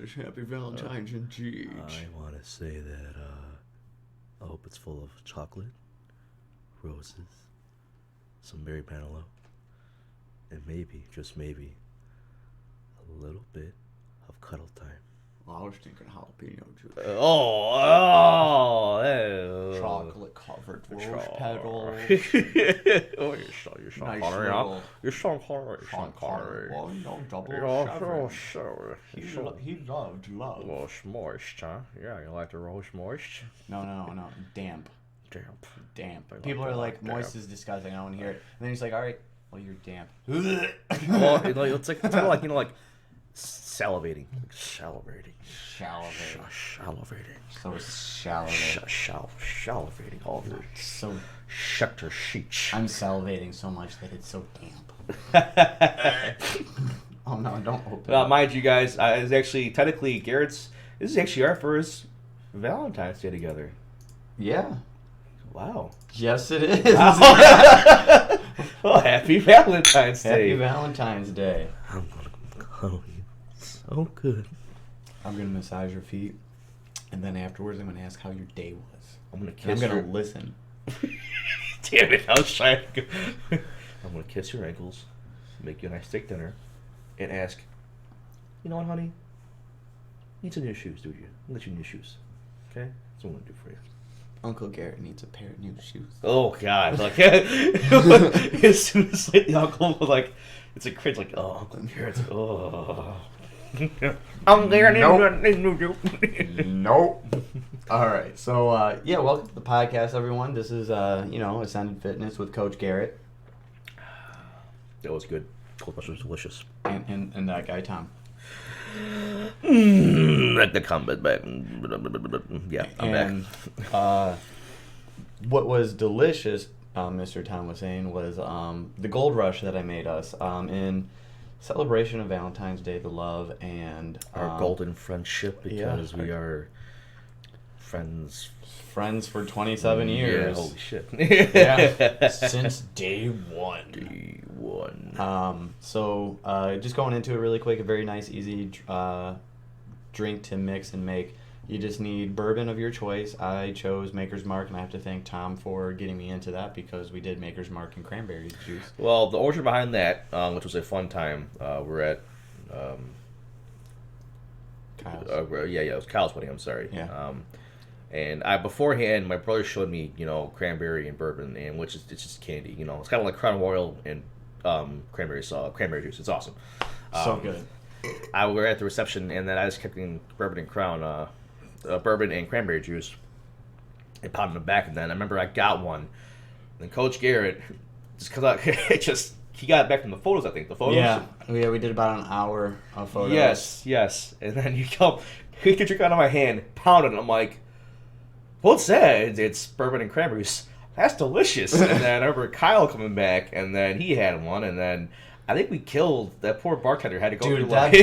Yes, happy Valentine's indeed. I want to say that I hope it's full of chocolate, roses, some berry panelo, and maybe, just maybe, a little bit of cuddle time. Well, I was thinking jalapeno juice. Chocolate covered rose petals. Oh, you're so Nice hungry, little- huh? You're so hungry. Sean Connery. Well, double You're seven. so He loved love. well, it's moist, huh? Yeah, you like the rose moist? No. Damp. Damp. People are like, moist is disgusting. I don't want to hear it. And then he's like, all right, well, you're damp. Well, it's kind of like, salivating. Salivating. So salivating. Salivating all the So sector sheets. I'm salivating so much that it's so damp. Oh no, don't open it. Mind you guys, it's actually technically this is actually our first Valentine's Day together. Yeah. Wow. Yes, it is. Well, happy Valentine's Day. Happy Valentine's Day. I'm gonna cuddle you so good. I'm gonna massage your feet, and then afterwards, I'm gonna ask how your day was. I'm gonna And kiss I'm gonna your... listen. Damn it, I was trying to go... I'm gonna kiss your ankles, make you a nice steak dinner, and ask, you know what, honey? You need some new shoes, do you? I'll get you new shoes. Okay? That's what I'm gonna do for you. Uncle Garrett needs a pair of new shoes. Oh God! Like as soon as the uncle was like, it's a cringe. Like, oh, Uncle Garrett's oh. I'm there. Nope. All right. So yeah, welcome to the podcast, everyone. This is Ascended Fitness with Coach Garrett. That was good. Cold mushroom was delicious. And that guy Tom. Like the combat back. Yeah, I'm back. What was delicious, Mr. Tom was saying, was the gold rush that I made us in celebration of Valentine's Day, the love, and our golden friendship, because we are friends for 27 years. Yeah, holy shit. Yeah, since day one. So just going into it really quick, a very nice, easy drink to mix and make. You just need bourbon of your choice. I chose Maker's Mark, and I have to thank Tom for getting me into that because we did Maker's Mark and cranberry juice. Well, the origin behind that, which was a fun time, we're at Kyle's. It was Kyle's wedding. I'm sorry. Yeah. And beforehand, my brother showed me, cranberry and bourbon, and which is it's just candy. It's kind of like Crown Royal and cranberry juice. It's awesome. So good. I were at the reception, and then I just kept getting bourbon and bourbon and cranberry juice, and pounding them back. And then I remember I got one. And Coach Garrett, he got it back from the photos. I think the photos. Yeah, we did about an hour of photos. Yes. And then you get your drink out of my hand, pound it, and I'm like, what's that? It's bourbon and cranberries. That's delicious. And then I remember Kyle coming back, and then he had one, and then I think we killed that poor bartender. Had to go through that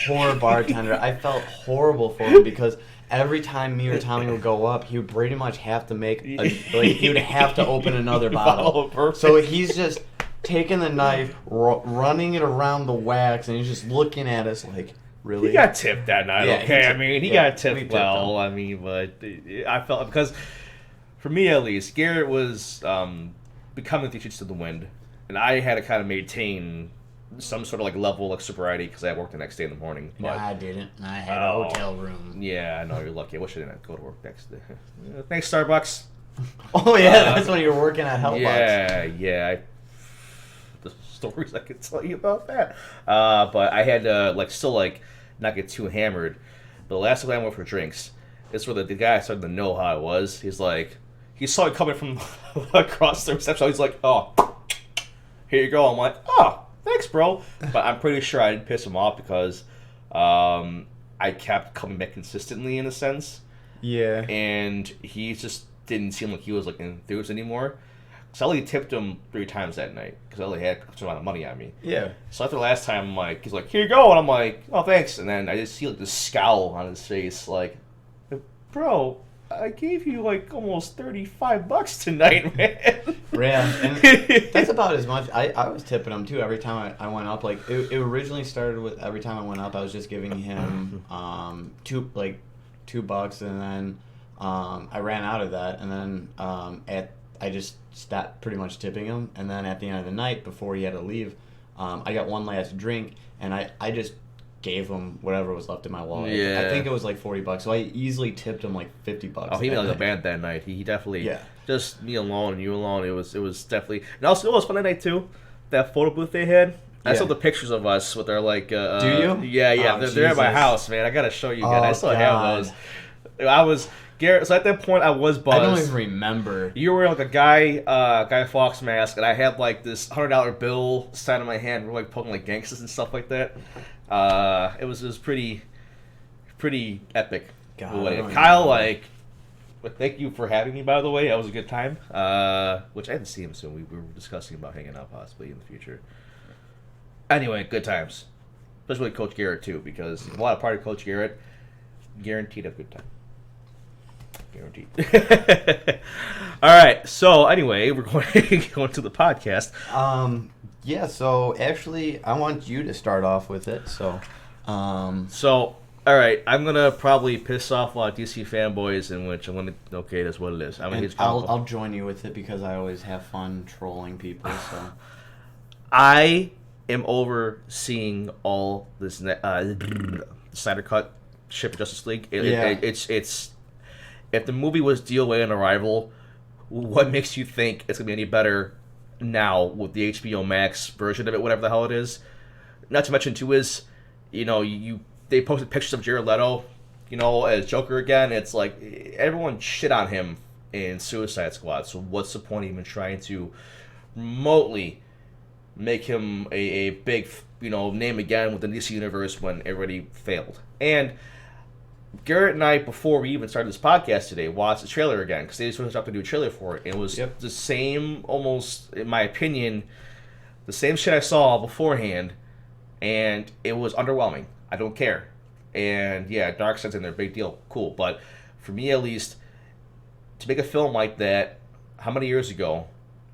poor bartender. I felt horrible for him because every time me or Tommy would go up, he would pretty much have to he would have to open another bottle. So he's just taking the knife, running it around the wax, and he's just looking at us like, really? He got tipped that night, Yeah, okay? He got tipped well. But I felt, because for me at least, Garrett was becoming the shits to the wind. And I had to kind of maintain some sort of level of sobriety because I worked the next day in the morning. But, no, I didn't. I had a hotel room. Yeah, I know, you're lucky. I wish I didn't have to go to work next day. Thanks, Starbucks. Oh, yeah, that's when you were working at Hellbox. Yeah. The stories I could tell you about that. But I had to, still not get too hammered. But the last time I went for drinks, it's where the guy started to know how I was. He's like, he saw it coming from across the reception. He's like, oh, here you go. I'm like, oh, thanks, bro. But I'm pretty sure I didn't piss him off because I kept coming back consistently in a sense. Yeah. And he just didn't seem like he was enthused anymore. So I only tipped him 3 times that night because I only had a amount of money on me. Yeah. So after the last time, he's like, here you go. And I'm like, oh, thanks. And then I just see this scowl on his face, bro, I gave you like almost $35 tonight, man. Yeah, and that's about as much. I was tipping him too every time I went up. Like it originally started with every time I went up, I was just giving him $2, and then I ran out of that, and then I just stopped pretty much tipping him, and then at the end of the night before he had to leave, I got one last drink, and I just gave him whatever was left in my wallet. Yeah. I think it was like $40, so I easily tipped him like $50. Oh, he made like a band that night. He definitely, yeah. Just me alone and you alone. It was definitely, and also it was fun that night too. That photo booth they had. I saw the pictures of us with our like. Do you? Yeah. Oh, they're at my house, man. I gotta show you guys. I still have those. I was Garrett. So at that point, I was buzzed. I don't even remember. You were wearing like a Guy Fawkes mask, and I had like this $100 bill side of my hand. We're like poking like gangsters and stuff like that. It was pretty epic. God, Kyle, like, but thank you for having me. By the way, that was a good time. Which I haven't seen him soon. We were discussing about hanging out possibly in the future. Anyway, good times, especially with Coach Garrett too, because a lot of part of Coach Garrett, guaranteed a good time. Guaranteed. All right. So anyway, we're going to the podcast. Yeah. So actually, I want you to start off with it. So. All right, I'm gonna probably piss off a lot of DC fanboys, in which I'm gonna that's what it is. I'll join you with it because I always have fun trolling people. So I am overseeing all this Snyder Cut ship of Justice League. It's if the movie was DOA and Arrival, what makes you think it's gonna be any better now with the HBO Max version of it, whatever the hell it is? Not to mention too is, they posted pictures of Jared Leto, as Joker again. It's like everyone shit on him in Suicide Squad. So what's the point of even trying to remotely make him a big, name again within the DC universe when everybody failed? And Garrett and I, before we even started this podcast today, watched the trailer again because they just wanted to do a trailer for it. And it was the same, almost in my opinion, the same shit I saw beforehand, and it was underwhelming. I don't care. And yeah, Darkseid's in there, big deal, cool. But for me at least, to make a film like that, how many years ago?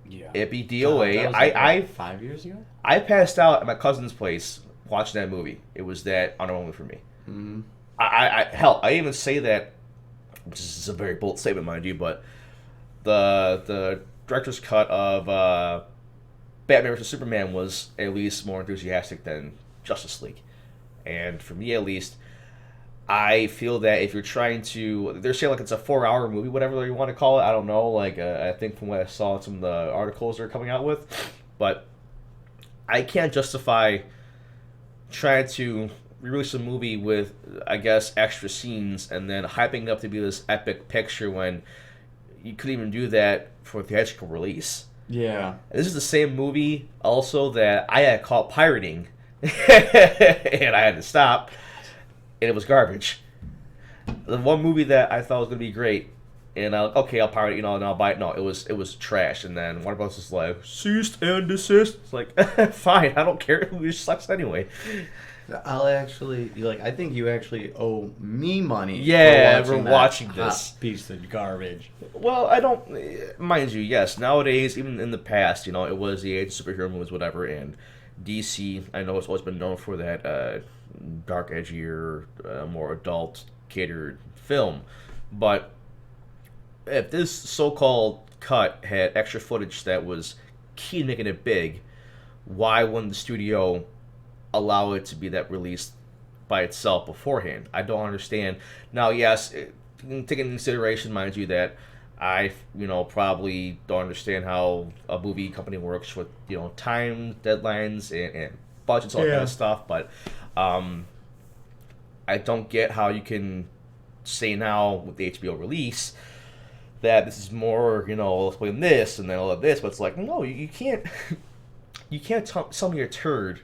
Yeah. It be DOA. I 5 years ago? I passed out at my cousin's place watching that movie. It was that underwhelming for me. Mm-hmm. I even say that, which is a very bold statement, mind you, but the director's cut of Batman vs. Superman was at least more enthusiastic than Justice League. And for me, at least, I feel that if you're trying to... They're saying like it's a 4-hour movie, whatever you want to call it. I don't know. Like, I think from what I saw in some of the articles they're coming out with. But I can't justify trying to release a movie with, I guess, extra scenes and then hyping it up to be this epic picture when you couldn't even do that for a theatrical release. Yeah. And this is the same movie also that I had caught pirating. And I had to stop, and it was garbage. The one movie that I thought was gonna be great, and I'll pirate it, and I'll buy it. No, it was trash. And then Warner Bros. Was like, cease and desist. It's like, fine, I don't care. It sucks anyway. I'll actually I think you actually owe me money. Yeah, for watching this piece of garbage. Well, I don't, mind you. Yes, nowadays, even in the past, it was the age of superhero movies, whatever, and DC, I know it's always been known for that dark, edgier, more adult catered film. But if this so-called cut had extra footage that was key to making it big, why wouldn't the studio allow it to be that released by itself beforehand? I don't understand. Now, yes, taking into consideration, mind you, that I, probably don't understand how a movie company works with, time, deadlines, and budgets, all that kind of stuff. But I don't get how you can say now with the HBO release that this is more, let's play this and then all of this. But it's like, no, you can't, tell me you're a turd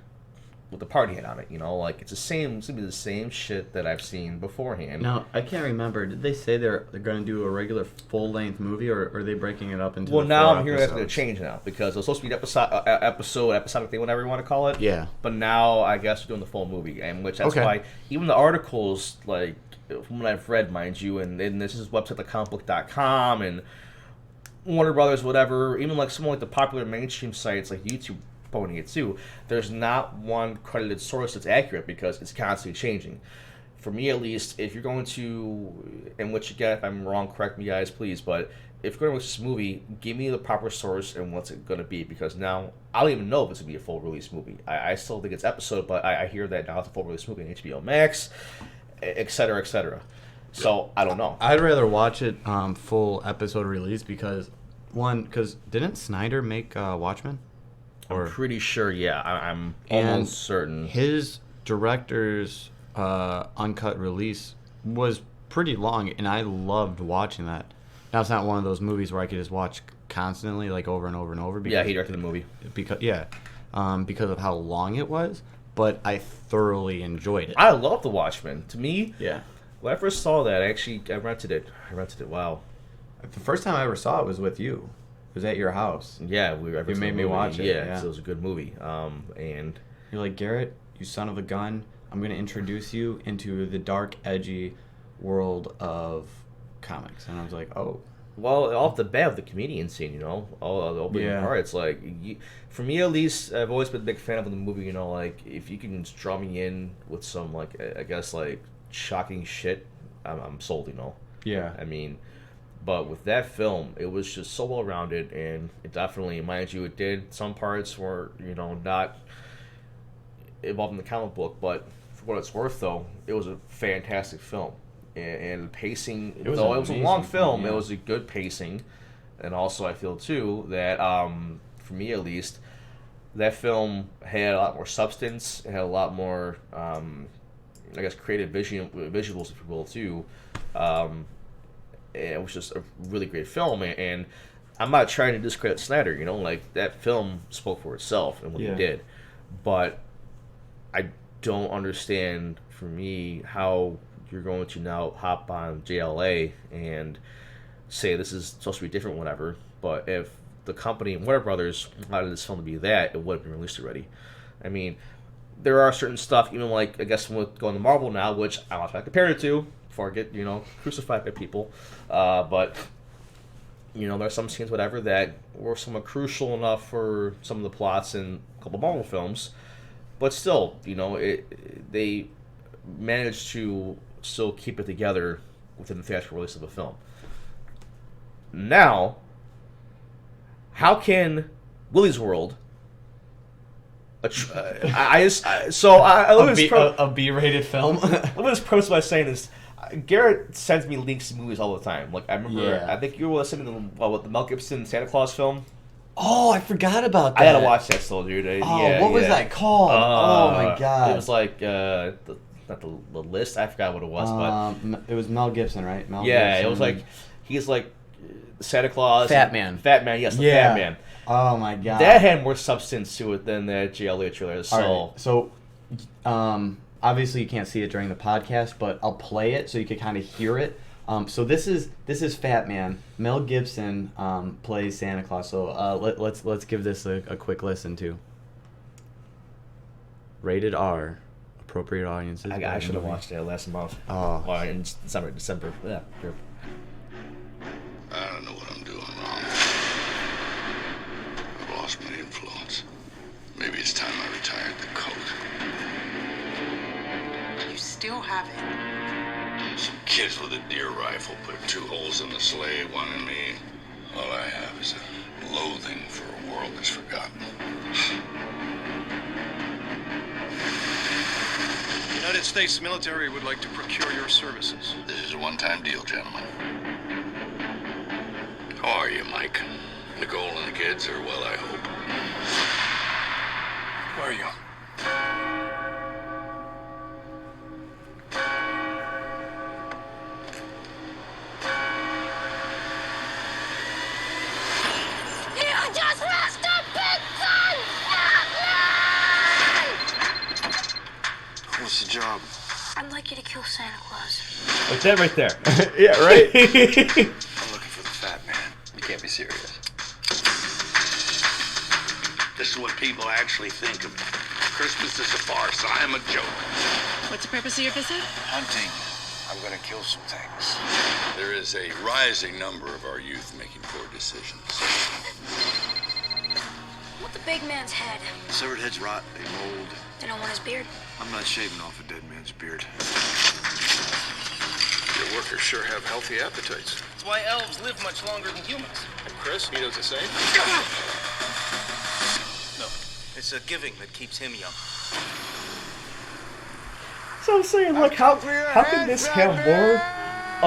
with the party hat on it. You know, like it's gonna be the same shit that I've seen beforehand. Now I can't remember. Did they say they're going to do a regular full length movie, or are they breaking it up into? Well, the now 4 I'm hearing that's episodes? going to change now because it was supposed to be an episodic thing, whatever you want to call it. Yeah. But now I guess we're doing the full movie, and which that's Okay. why even the articles, like from what I've read, mind you, and this is website like comicbook.com and Warner Brothers, whatever, even like some of like the popular mainstream sites like YouTube pony it too. There's not one credited source that's accurate because it's constantly changing. For me, at least, if you're going to, and which again, if I'm wrong, correct me, guys, please. But if you're going to watch this movie, give me the proper source and what's it going to be, because now I don't even know if it's going to be a full release movie. I still think it's episode, but I hear that now it's a full release movie on HBO Max, etc., etc. So I don't know. I'd rather watch it full episode release because didn't Snyder make Watchmen? I'm pretty sure, yeah. I'm And almost certain. His director's uncut release was pretty long, and I loved watching that. Now, it's not one of those movies where I could just watch constantly, like over and over and over. Because, Yeah, he directed the movie. Because of how long it was, but I thoroughly enjoyed it. I love The Watchmen. To me, Yeah. when I first saw that, I rented it. Wow. The first time I ever saw it was with you. It was at your house. Yeah, You made me watch it. Yeah, so it was a good movie. And You're like, Garrett, you son of a gun, I'm going to introduce you into the dark, edgy world of comics. And I was like, oh. well, off the bat with the comedian scene, you know, all the opening parts, like for me at least, I've always been a big fan of the movie. You know, like if you can just draw me in with some like I guess like shocking shit, I'm sold. You know. Yeah. I mean, but with that film, it was just so well rounded, and it definitely, mind you, it did some parts were not involved in the comic book, but for what it's worth, though, it was a fantastic film, and the pacing. Though it was a long film, yeah. it was a good pacing, and also I feel too that for me at least, that film had a lot more substance. It had a lot more, I guess, creative visuals, if you will, too. It was just a really great film, and I'm not trying to discredit Snyder, you know, like that film spoke for itself and what he did, but I don't understand, for me, how you're going to now hop on JLA and say this is supposed to be different, whatever, but if the company, Warner Brothers, wanted this film to be that, it would have been released already. I mean, there are certain stuff, even like, I guess, with going to Marvel now, which I'm not trying to compare it to, before I get, crucified by people. But, there are some scenes, whatever, that were somewhat crucial enough for some of the plots in a couple Marvel films. But still, they managed to still keep it together within the theatrical release of a film. Now, how can Willy's World... a B-rated film? Let me just preface by saying this. Garrett sends me links to movies all the time. Like, I remember, I think you were listening to the Mel Gibson Santa Claus film. Oh, I forgot about that. I gotta watch that still, dude. What was that called? Oh my god. It was like, not the list, I forgot what it was, but... It was Mel Gibson, right? Mel Gibson. Gibson. It was like, he's like Santa Claus. Fat Man, yes, the Fat Man. Oh my god. That had more substance to it than the JLA trailer. So, all right. So, obviously you can't see it during the podcast, but I'll play it so you can kind of hear it. So this is Fat Man. Mel Gibson plays Santa Claus. So let's give this a quick listen to. Rated R, appropriate audiences. I should have watched that last month. Oh, well, in December. Yeah, sure. I don't know what I'm doing wrong. I've lost my influence. Maybe it's time I retired the coat. You still have it. Some kids with a deer rifle put 2 holes in the sleigh, 1 in me. All I have is a loathing for a world that's forgotten. The United States military would like to procure your services. This is a one-time deal, gentlemen. How are you, Mike? Nicole and the kids are well, I hope. Where are you? You just lost a big son! problem? I'd like you to kill Santa Claus. Like that right there. Yeah, right? I'm looking for the fat man. You can't be serious. This is what people actually think of me. Christmas is a farce. I am a joke. What's the purpose of your visit? Hunting. I'm gonna kill some things. There is a rising number of our youth making poor decisions. What the big man's head? Severed heads rot, they mold. They don't want his beard. I'm not shaving off a dead man's beard. Your workers sure have healthy appetites. That's why elves live much longer than humans. And Chris, he does the same? No, it's a giving that keeps him young. So I'm saying, like, how can this have more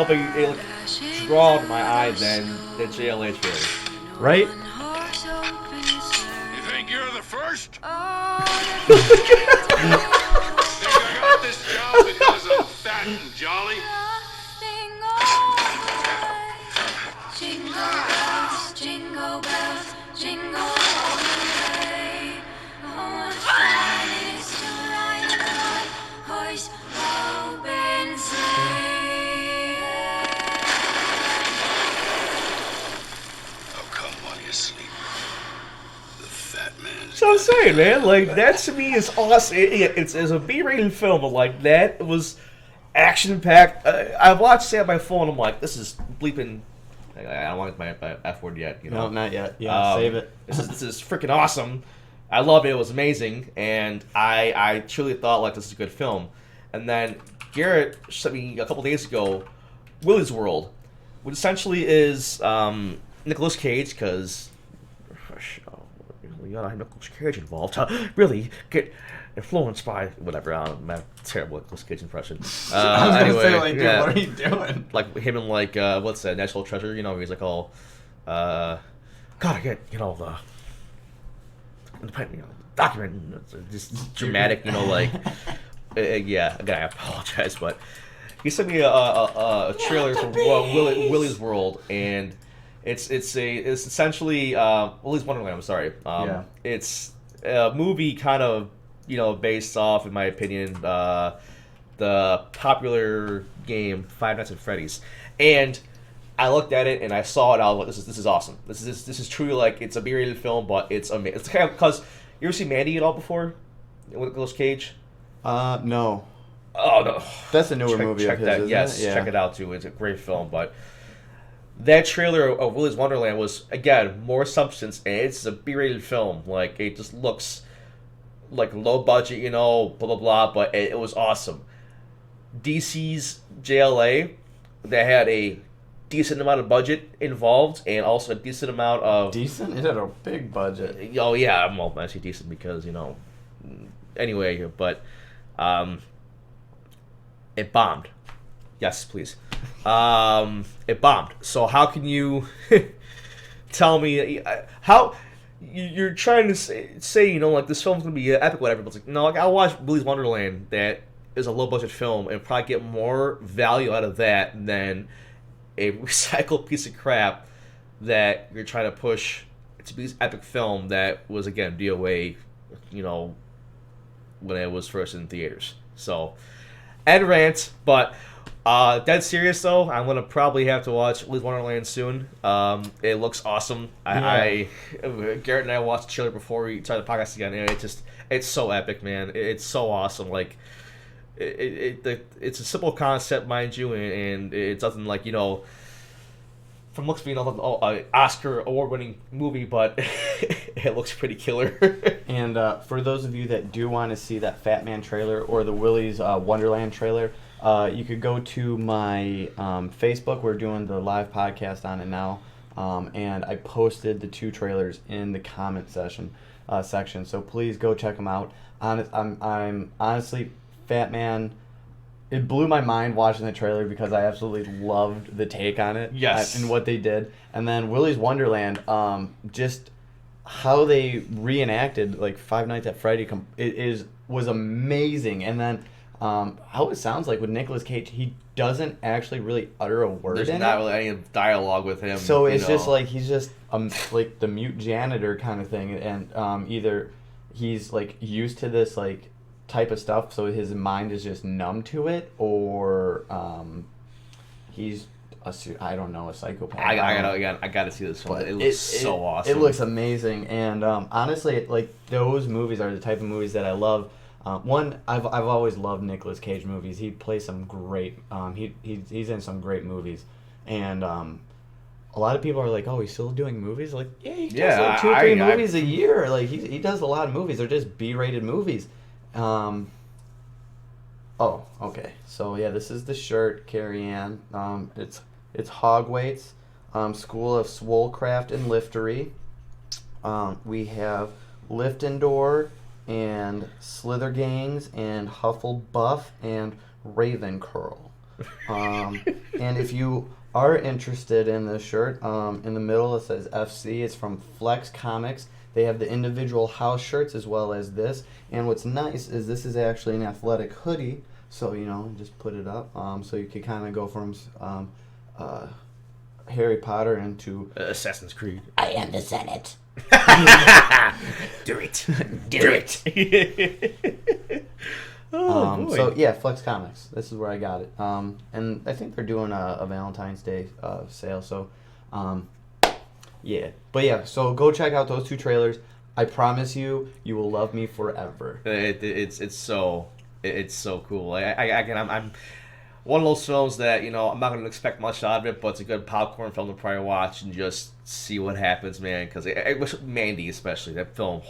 of a like, draw in my eye than the JLA trailer? Right? You think you're the first? Oh, Think I got this job because I'm fat and jolly? Jingle bells, jingle bells, jingle all the way. Oh, what fun it is to ride in a one-horse open sleigh. Oh, come while you sleep. The fat man's So I'm saying, man, like, that to me is awesome. It's a B-rated film, but, like, that was action-packed. I watched it on my phone, I'm like, this is bleeping... I don't want my F word yet, you know? No, not yet. Yeah, save it. This is freaking awesome. I love it. It was amazing. And I truly thought, like, this is a good film. And then Garrett sent me a couple days ago Willy's World, which essentially is Nicolas Cage, because... You gotta have Nicolas Cage involved. Really get influenced by whatever. My terrible Nicolas Cage impression. I was anyway, gonna say, like, dude, yeah. what are you doing? Like him and like what's that, National Treasure? You know, he's like all gotta get the document, just dramatic. You know, like yeah. Again, I apologize, but he sent me a trailer for Willy's World, and it's essentially Willy's Wonderland. I'm sorry. Yeah. It's a movie kind of based off, in my opinion, the popular game Five Nights at Freddy's, and I looked at it and I saw it. I was like, this is awesome. This is truly like, it's a B-rated film, but it's amazing. It's kind of, because you ever seen Mandy at all before with Nicolas Cage? No. Oh no, That's a newer movie of his, that. isn't Yes, it? Yeah. check it out too. It's a great film, but that trailer of Willy's Wonderland was, again, more substance, and it's a B-rated film. Like, it just looks like low budget, blah blah blah, but it was awesome. DC's JLA, they had a decent amount of budget involved, and also a decent amount of... Decent? It had a big budget. Oh yeah, well, I say decent because, anyway, but it bombed. Yes, please. It bombed. So how can you tell me how you're trying to say like, this film's gonna be epic, whatever? But it's like, no, like, I'll watch Willy's Wonderland, that is a low budget film, and probably get more value out of that than a recycled piece of crap that you're trying to push to be this epic film that was, again, DOA, when it was first in theaters. So, end rant, but dead serious though, I'm gonna probably have to watch Willy's Wonderland soon. It looks awesome. I Garrett and I watched the trailer before we started the podcast again, and it's so epic, man. It's so awesome. Like, it's a simple concept, mind you, and it doesn't, like, from looks being an Oscar award-winning movie, but it looks pretty killer. And for those of you that do want to see that Fat Man trailer or the Willy's Wonderland trailer, you could go to my Facebook. We're doing the live podcast on it now, and I posted the two trailers in the comment section. So please go check them out. I'm honestly, Fat Man, it blew my mind watching the trailer because I absolutely loved the take on it. Yes. And what they did. And then Willy's Wonderland, just how they reenacted like Five Nights at Freddy was amazing. And then how it sounds like with Nicolas Cage, he doesn't actually really utter a word. There's in not it. really any dialogue with him. So it's just like, he's just like the mute janitor kind of thing, and either he's like used to this like type of stuff, so his mind is just numb to it, or he's I don't know, a psychopath. I gotta see this one. It looks so awesome. It looks amazing, and honestly, like those movies are the type of movies that I love. One, I've always loved Nicolas Cage movies. He plays some great. He's in some great movies, and a lot of people are like, "Oh, he's still doing movies?" Like, yeah, he does like 2 or 3 movies a year. Like he does a lot of movies. They're just B-rated movies. Oh, okay. So yeah, this is the shirt, Carrie Ann. It's Hogwarts, School of Swolecraft and Liftery. We have Liftendor and Slithergangs and Hufflepuff and Ravencurl. And if you are interested in this shirt, in the middle it says FC. It's from Flex Comics. They have the individual house shirts as well as this. And what's nice is this is actually an athletic hoodie. So, just put it up. So you could kind of go from Harry Potter into Assassin's Creed. I am the Senate. Do it. Do it. Boy. So yeah, Flex Comics. This is where I got it. And I think they're doing a Valentine's Day sale. So, yeah. But yeah, so go check out those 2 trailers. I promise you will love me forever. It's so cool. I'm one of those films that I'm not going to expect much out of it, but it's a good popcorn film to probably watch and just see what happens, man. Because it was Mandy, especially that film.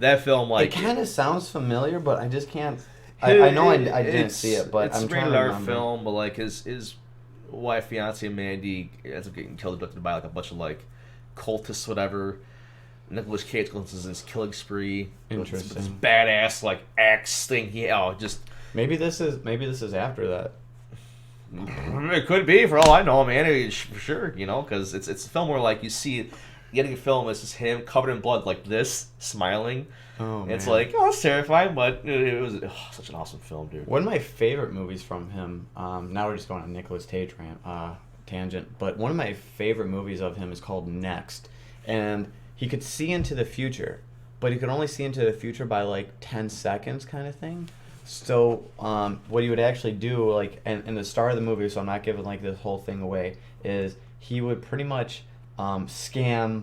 That film, like, it kind of sounds familiar, but I just can't. I know I didn't see it, but I'm trying to remember. It's a film, but like his wife, fiance, Mandy ends up getting killed, abducted by like a bunch of like cultists, whatever. Nicolas Cage goes on this killing spree. Interesting. This badass like axe thing. Maybe this is after that. It could be, for all I know, man. For sure, because it's a film where like you see it. Getting a film is just him covered in blood like this, smiling. Oh, man. It's like, it's terrifying, but it was such an awesome film, dude. One of my favorite movies from him, now we're just going on Nicolas Cage tangent, but one of my favorite movies of him is called Next. And he could see into the future, but he could only see into the future by like 10 seconds kind of thing. So what he would actually do, like, in the start of the movie, so I'm not giving like this whole thing away, is he would pretty much scam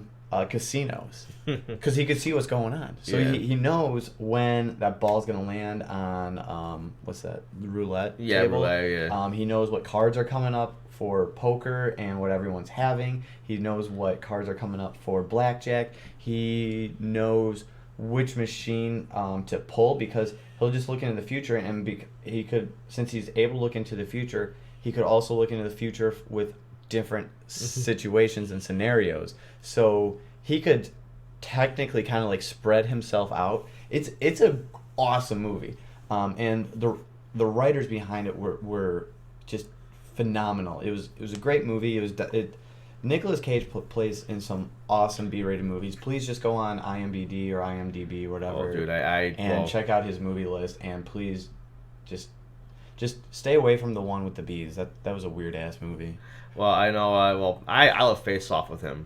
casinos because he could see what's going on. So he knows when that ball's going to land on what's that, the roulette table. Roulette, yeah. He knows what cards are coming up for poker and what everyone's having. He knows what cards are coming up for blackjack. He knows which machine to pull, because he'll just look into the future, and he could, since he's able to look into the future, he could also look into the future with different situations and scenarios. So he could technically kind of like spread himself out. It's a awesome movie, and the writers behind it were just phenomenal. It was a great movie. Nicolas Cage plays in some awesome B-rated movies. Please just go on IMDb or IMDb, whatever, and check out his movie list. And please, just stay away from the one with the bees. That was a weird ass movie. Well, I know. I love Face Off with him.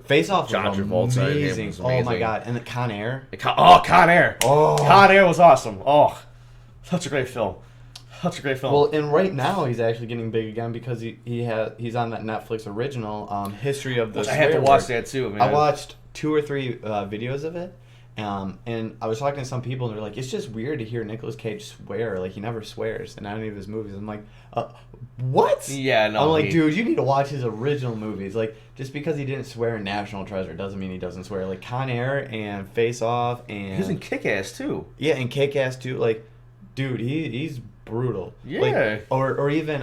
Face Off John was Travolta. amazing. Was Oh my god! And Con Air. Con Air. Oh, Con Air was awesome. Oh, such a great film. Well, and right now he's actually getting big again because he's on that Netflix original, History of the Which I have to watch that too, man. I watched 2 or 3 videos of it, and I was talking to some people, and they're like, it's just weird to hear Nicolas Cage swear. Like, he never swears in any of his movies. I'm like, what? Yeah, no. I'm like, dude, you need to watch his original movies. Like, just because he didn't swear in National Treasure doesn't mean he doesn't swear. Like, Con Air and Face Off, and he's in Kick-Ass too. Yeah, and Kick-Ass too. Like, dude, he's brutal. Yeah. Like, or even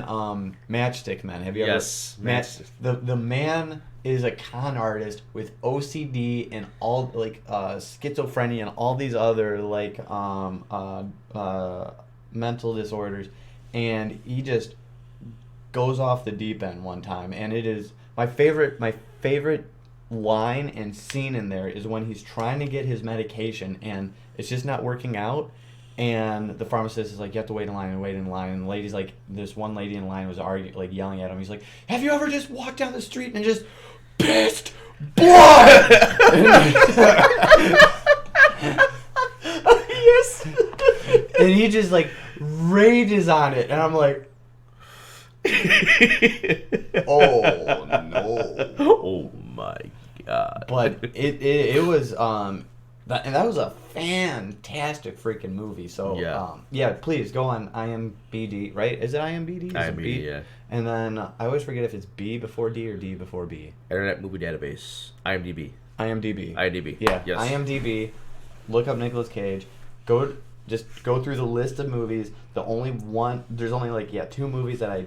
Matchstick Men. Have you ever? Yes. The man is a con artist with OCD and all like schizophrenia and all these other like mental disorders, and he just goes off the deep end one time, and it is my favorite line and scene in there is when he's trying to get his medication and it's just not working out. And the pharmacist is like, you have to wait in line. And the lady's like, this one lady in line was yelling at him. He's like, have you ever just walked down the street and just pissed blood? Yes. and he just like rages on it, and I'm like, oh no, oh my god! But it was that was a fantastic freaking movie. So yeah, please go on IMBD, right? Is it IMBD? IMBD, yeah. And then I always forget if it's B before D or D before B. Internet Movie Database, IMDb. IMDb. Yeah. Yes. IMDb. Look up Nicolas Cage. Just go through the list of movies. There's only like 2 movies that I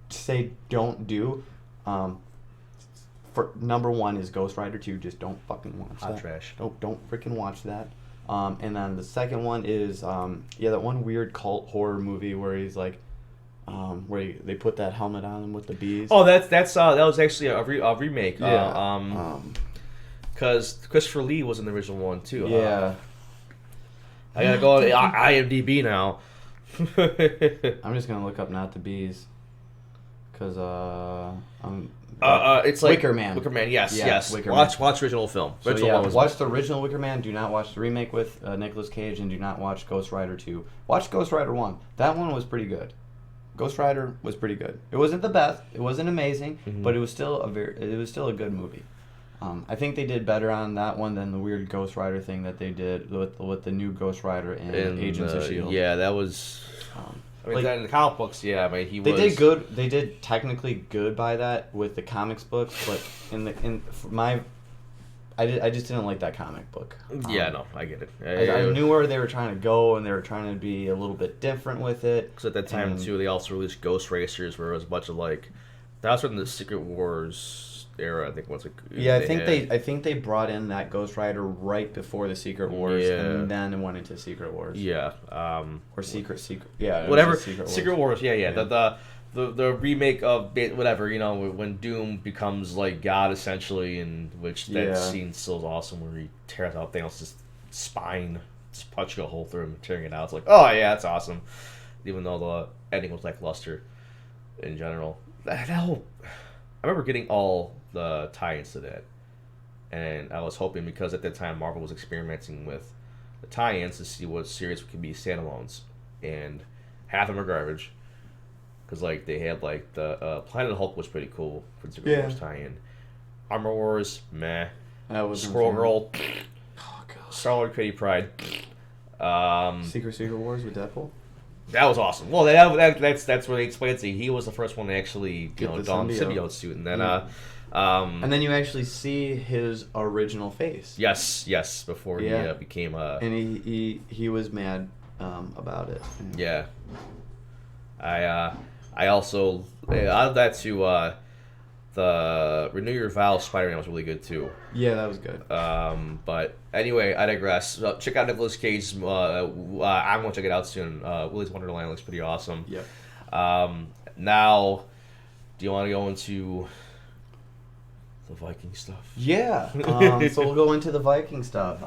say don't do. For number 1 is Ghost Rider 2. Just don't fucking watch that. Trash. Don't freaking watch that. And then the second one is that one weird cult horror movie where he's like, where they put that helmet on him with the bees. Oh, that was actually a remake. Yeah. Because Christopher Lee was in the original one too. Yeah. I gotta go on IMDb now. I'm just gonna look up Not the Bees. Cause it's like Wicker Man. Wicker Man, yes. Wicker watch Man. original film. So Original one was watch the original Wicker Man. Do not watch the remake with Nicolas Cage, and do not watch Ghost Rider 2. Watch Ghost Rider 1. That one was pretty good. Ghost Rider was pretty good. It wasn't the best. It wasn't amazing, but it was still a good movie. I think they did better on that one than the weird Ghost Rider thing that they did with the new Ghost Rider and Agents of S.H.I.E.L.D. Yeah, that was. I mean, in the comic books, yeah, I mean, They did good. They did technically good by that with the comics books, but I just didn't like that comic book. Yeah, no, I get it. I knew where they were trying to go, and they were trying to be a little bit different with it. Because at that time, too, they also released Ghost Racers, where it was a bunch of like. That was from the Secret Wars era, I think. I think they brought in that Ghost Rider right before the Secret Wars, and then it went into Secret Wars. Yeah. Or Secret. Yeah. Whatever. Secret Wars. Yeah. The remake of whatever, when Doom becomes like God essentially, in which that scene still is awesome, where he tears out Thanos' spine, just punching a hole through him, tearing it out. It's like, oh yeah, that's awesome. Even though the ending was lackluster in general. That whole, I remember getting all the tie-ins to that, and I was hoping, because at that time Marvel was experimenting with the tie-ins to see what series could be standalones, and half of them are garbage. Because like they had like the Planet Hulk was pretty cool for the Secret Wars tie-in. Armor Wars, meh. Squirrel Girl, oh god. Star-Lord Kitty Pride. Secret Wars with Deadpool. That was awesome. Well, that's where they explained it. He was the first one to actually don the symbiote suit, and then and then you actually see his original face. Yes, before he became a. And he was mad about it. Yeah. I also out of that too. The Renew Your Vows Spider-Man was really good too. Yeah, that was good. But anyway, I digress. Check out Nicolas Cage's. I'm going to check it out soon. Willy's Wonderland looks pretty awesome. Yeah. Now, do you want to go into the Viking stuff? Yeah. So we'll go into the Viking stuff.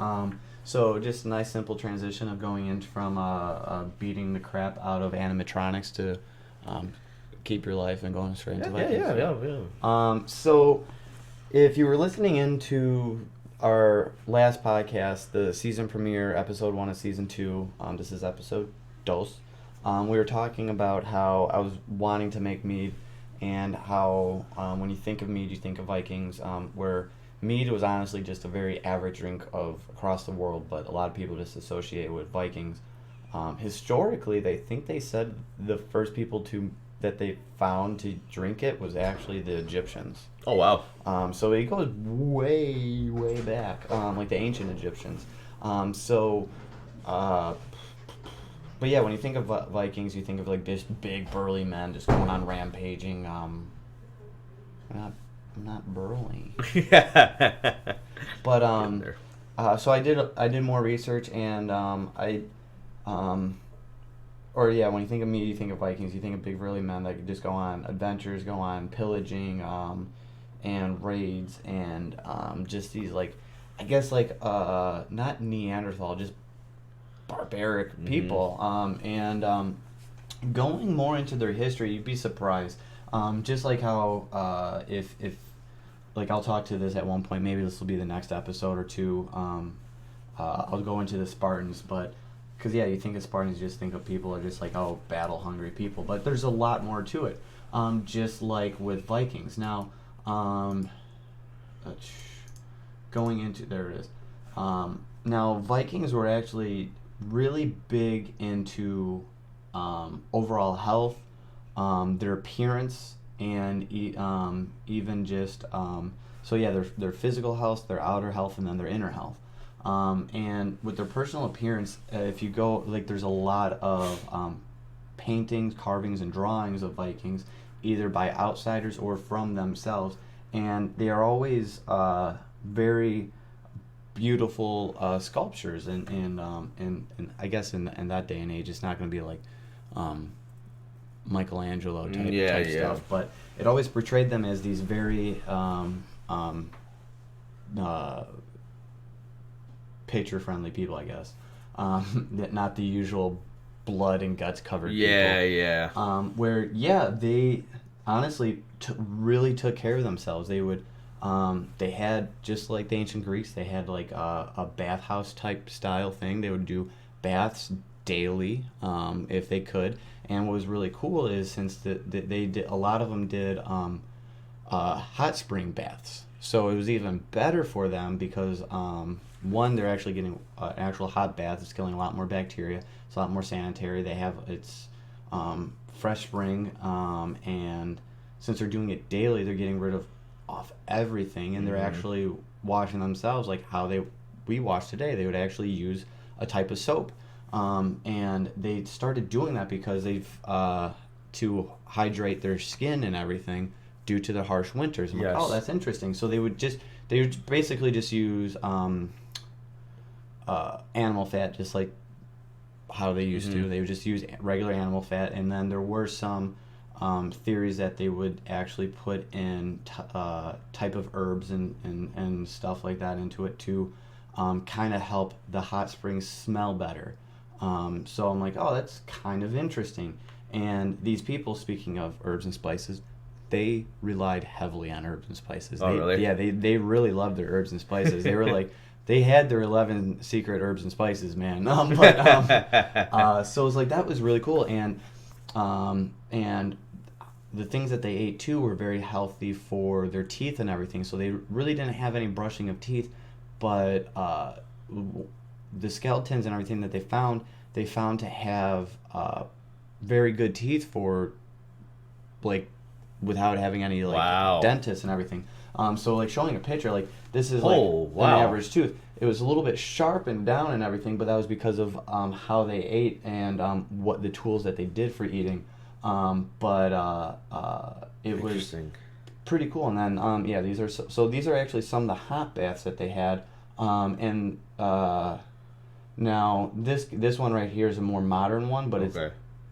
So just a nice simple transition of going in from beating the crap out of animatronics to keep your life and going straight into Vikings. Yeah. So if you were listening into our last podcast, the season premiere, episode 1 of season 2, this is episode dos, we were talking about how I was wanting to make mead, and how when you think of mead, you think of Vikings, where mead was honestly just a very average drink of across the world, but a lot of people just associate it with Vikings. Historically, they said the first people that they found to drink it was actually the Egyptians. Oh wow! So it goes way, way back, like the ancient Egyptians. But yeah, when you think of Vikings, you think of like this big burly men just going on rampaging. I'm not burly. But so I did more research, and when you think of me, you think of Vikings, you think of big burly men that could just go on adventures, go on pillaging, and raids, and just these like, I guess like not Neanderthal, just barbaric people. Going more into their history, you'd be surprised. Just like how if like I'll talk to this at one point, maybe this will be the next episode or two. I'll go into the Spartans, but because yeah, you think of Spartans, you just think of people are just like, oh, battle hungry people, but there's a lot more to it. Just like with Vikings. Now, going into there it is. Now Vikings were actually really big into overall health, their appearance, and even just so yeah, their physical health, their outer health, and then their inner health. And with their personal appearance, if you go, like, there's a lot of paintings, carvings, and drawings of Vikings, either by outsiders or from themselves, and they are always very beautiful sculptures, and I guess in that day and age, it's not going to be like Michelangelo type stuff, but it always portrayed them as these very picture-friendly people, I guess. Not the usual blood and guts covered people. Yeah. Where, yeah, they honestly really took care of themselves. They would, they had, just like the ancient Greeks, they had like a bathhouse type style thing. They would do baths daily, if they could. And what was really cool is, since they did, a lot of them did hot spring baths. So it was even better for them because, one, they're actually getting an actual hot bath. It's killing a lot more bacteria. It's a lot more sanitary. It's fresh spring, and since they're doing it daily, they're getting rid of off everything, and they're actually washing themselves like how we wash today. They would actually use a type of soap, and they started doing that because they've to hydrate their skin and everything due to the harsh winters. I'm like, oh, that's interesting. So they would basically just use animal fat, just like how they used to. They would just use regular animal fat, and then there were some theories that they would actually put in type of herbs and stuff like that into it to kind of help the hot springs smell better. So I'm like, oh, that's kind of interesting. And these people, speaking of herbs and spices, they relied heavily on herbs and spices. Really? Yeah, they really loved their herbs and spices. They were like, they had their 11 secret herbs and spices, man. So it was like, that was really cool. And the things that they ate too were very healthy for their teeth and everything. So they really didn't have any brushing of teeth, but the skeletons and everything that they found to have very good teeth for, like, without having any dentists and everything. So like, showing a picture, like, this is like an average tooth. It was a little bit sharpened down and everything, but that was because of how they ate and what the tools that they did for eating. But it was pretty cool. And then yeah, these are actually some of the hot baths that they had. And now this one right here is a more modern one, but it's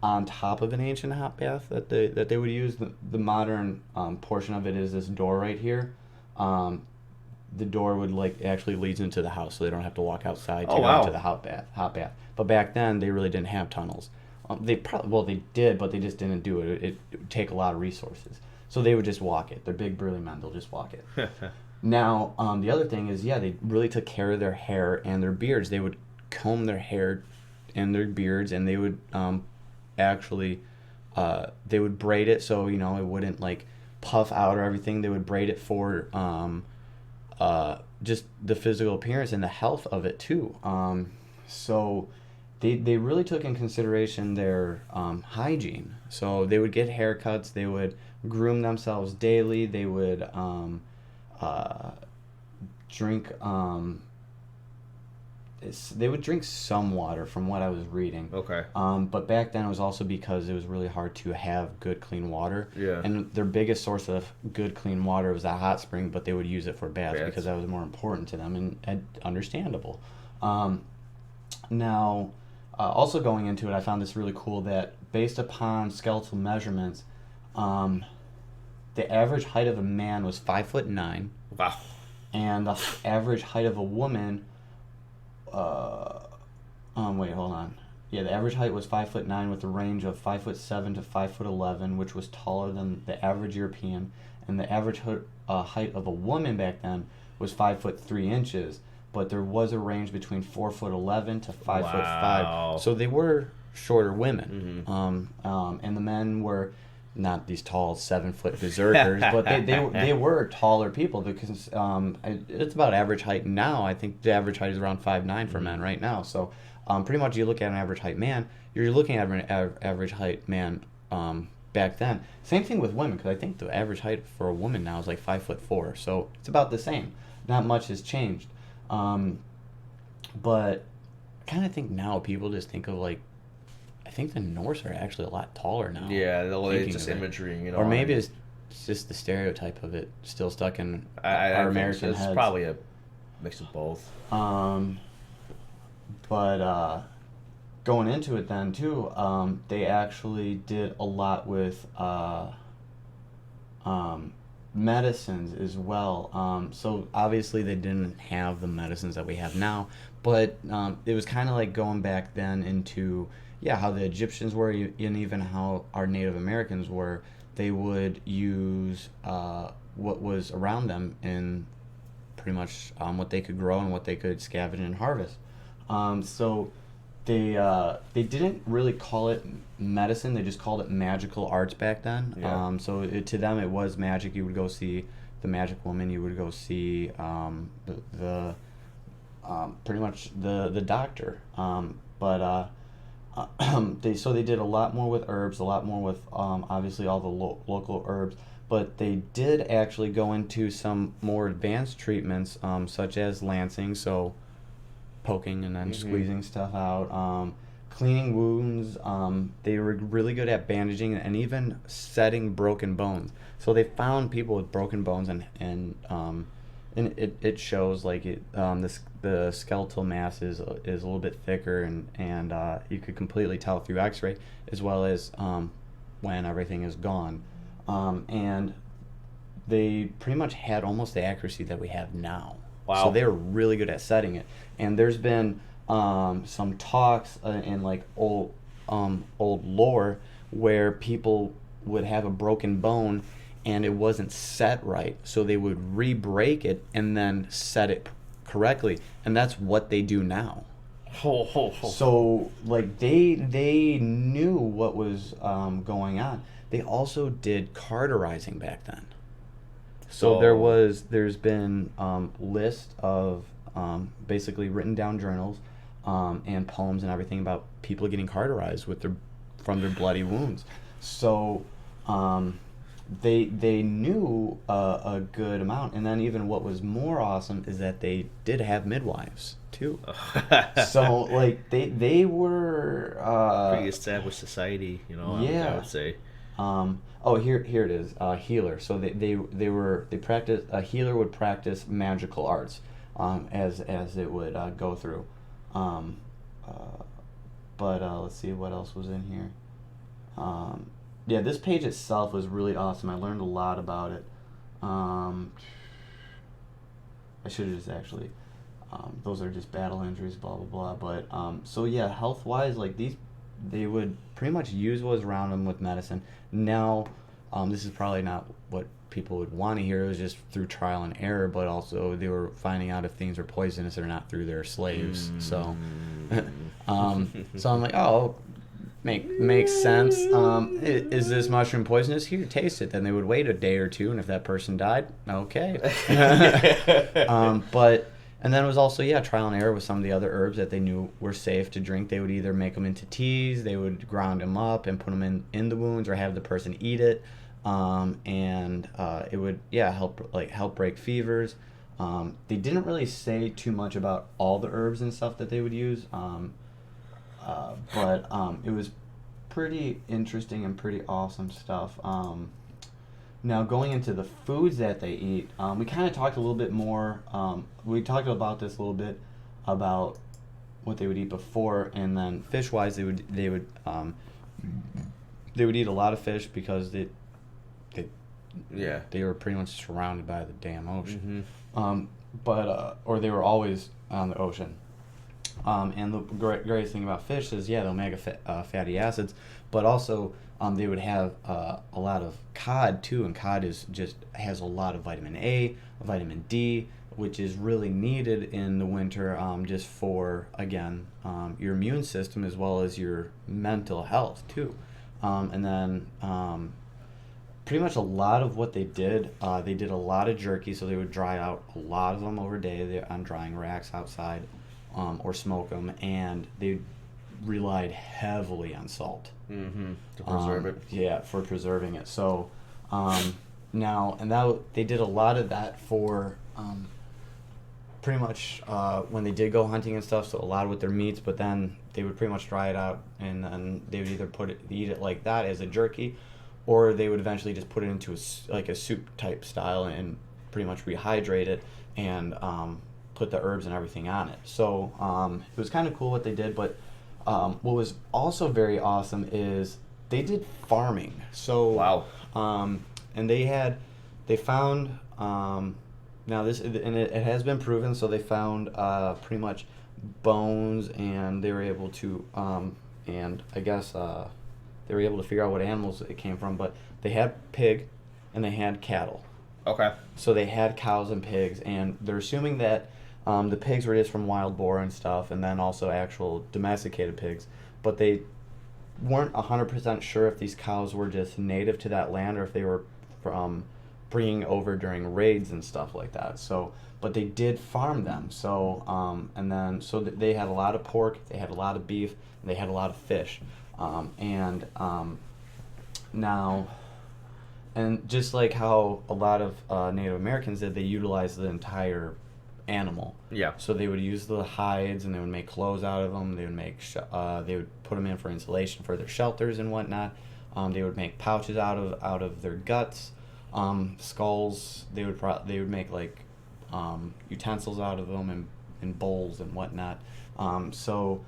on top of an ancient hot bath that they would use. The modern portion of it is this door right here. The door would actually leads into the house, so they don't have to walk outside to go into the hot bath. But back then they really didn't have tunnels. They did, but they just didn't do it. It would take a lot of resources, so they would just walk it. They're big burly men; they'll just walk it. Now, the other thing is, they really took care of their hair and their beards. They would comb their hair and their beards, and they would actually they would braid it so it wouldn't puff out or everything. They would braid it for just the physical appearance and the health of it too. So they really took in consideration their hygiene. So they would get haircuts. They would groom themselves daily. They would drink. They would drink some water, from what I was reading. Okay. But back then it was also because it was really hard to have good, clean water. Yeah. And their biggest source of good, clean water was a hot spring, but they would use it for baths because that was more important to them and understandable. Now, also going into it, I found this really cool that based upon skeletal measurements, the average height of a man was 5'9". Wow. And the average height of a woman. Wait, hold on. Yeah, the average height was 5'9", with a range of 5'7" to 5'11", which was taller than the average European. And the average height of a woman back then was 5'3" but there was a range between 4'11" to 5'5". Wow. So they were shorter women. And the men were not these tall 7-foot berserkers, but they were taller people because it's about average height now. I think the average height is around 5'9" for men right now. So pretty much you look at an average height man, you're looking at an average height man back then. Same thing with women, because I think the average height for a woman now is like 5'4". So it's about the same. Not much has changed. But I kind of think now people just think of like, I think the Norse are actually a lot taller now. Yeah, it's Thinking just of it. imagery, you know. Or maybe it's just the stereotype of it still stuck in I our think American it's heads. probably a mix of both. But going into it then too, they actually did a lot with medicines as well. So obviously they didn't have the medicines that we have now, but it was kind of like going back then into how the Egyptians were, and even how our Native Americans were. They would use what was around them and pretty much what they could grow and what they could scavenge and harvest. So they didn't really call it medicine. They just called it magical arts back then. Yeah. So to them it was magic. You would go see the magic woman. You would go see the pretty much the doctor. They did a lot more with herbs, a lot more with obviously all the local herbs, but they did actually go into some more advanced treatments, such as lancing, so poking and then squeezing stuff out, cleaning wounds. They were really good at bandaging and even setting broken bones. So they found people with broken bones, and it shows like the skeletal mass is a little bit thicker, and you could completely tell through X-ray, as well as when everything is gone, and they pretty much had almost the accuracy that we have now. Wow. So they were really good at setting it, and there's been some talks in like old lore where people would have a broken bone and it wasn't set right, so they would re-break it and then set it correctly, and that's what they do now. So like they knew what was going on. They also did cauterizing back then. So there's been list of basically written down journals and poems and everything about people getting cauterized from their bloody wounds. So they knew a good amount, and then even what was more awesome is that they did have midwives too. So like they were pretty established society, you know. I would say. Here it is, healer. So they practice. A healer would practice magical arts, as it would go through. Let's see what else was in here. This page itself was really awesome. I learned a lot about it. I should have just actually. Those are just battle injuries, blah blah blah. But health wise, like they would pretty much use what was around them with medicine. Now, this is probably not what people would want to hear. It was just through trial and error, but also they were finding out if things were poisonous or not through their slaves. So, so I'm like, oh, makes sense. Is this mushroom poisonous? Here, taste it. Then they would wait a day or two, and if that person died, okay. And then it was also, trial and error with some of the other herbs that they knew were safe to drink. They would either make them into teas, they would ground them up and put them in the wounds, or have the person eat it. It would, help break fevers. They didn't really say too much about all the herbs and stuff that they would use. But it was pretty interesting and pretty awesome stuff. Now, going into the foods that they eat, we kind of talked a little bit more. We talked about this a little bit about what they would eat before, and then fish-wise, they would eat a lot of fish because they were pretty much surrounded by the damn ocean. Or they were always on the ocean. And the greatest thing about fish is, the omega fatty acids, but also they would have a lot of cod too, and cod has a lot of vitamin A, vitamin D, which is really needed in the winter, just for, again, your immune system as well as your mental health too. And then pretty much a lot of what they did a lot of jerky, so they would dry out a lot of them over day on drying racks outside, or smoke them, and they relied heavily on salt. Mm-hmm. To preserve it. Yeah, for preserving it. So now, and that they did a lot of that for pretty much when they did go hunting and stuff, so a lot with their meats, but then they would pretty much dry it out, and then they would either eat it like that as a jerky, or they would eventually just put it into a soup type style and pretty much rehydrate it and put the herbs and everything on it. So it was kind of cool what they did, but what was also very awesome is they did farming. So wow. And they found now this, and it has been proven. So they found pretty much bones, and they were able to and I guess they were able to figure out what animals it came from. But they had pig, and they had cattle. Okay. So they had cows and pigs, and they're assuming that the pigs were just from wild boar and stuff, and then also actual domesticated pigs. But they weren't 100% sure if these cows were just native to that land or if they were from bringing over during raids and stuff like that. So, but they did farm them. So, and then so they had a lot of pork, they had a lot of beef, and they had a lot of fish, now. And just like how a lot of Native Americans did, they utilized the entire animal. Yeah. So they would use the hides, and they would make clothes out of them. They would make they would put them in for insulation for their shelters and whatnot. They would make pouches out of their guts, skulls. They would make like utensils out of them and bowls and whatnot. So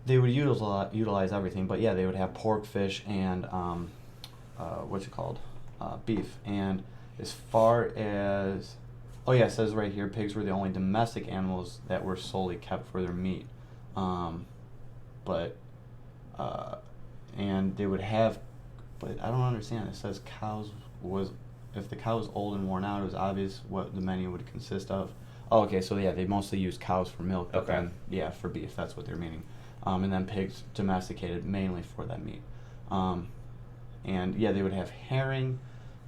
they would utilize everything. But yeah, they would have pork, fish, and beef. And as far as, oh yeah, it says right here, pigs were the only domestic animals that were solely kept for their meat. And they would have, but I don't understand. It says if the cow was old and worn out, it was obvious what the menu would consist of. Oh, okay, so yeah, they mostly use cows for milk. But okay. Then, yeah, for beef, that's what they're meaning. And then pigs domesticated mainly for that meat. And yeah, they would have herring,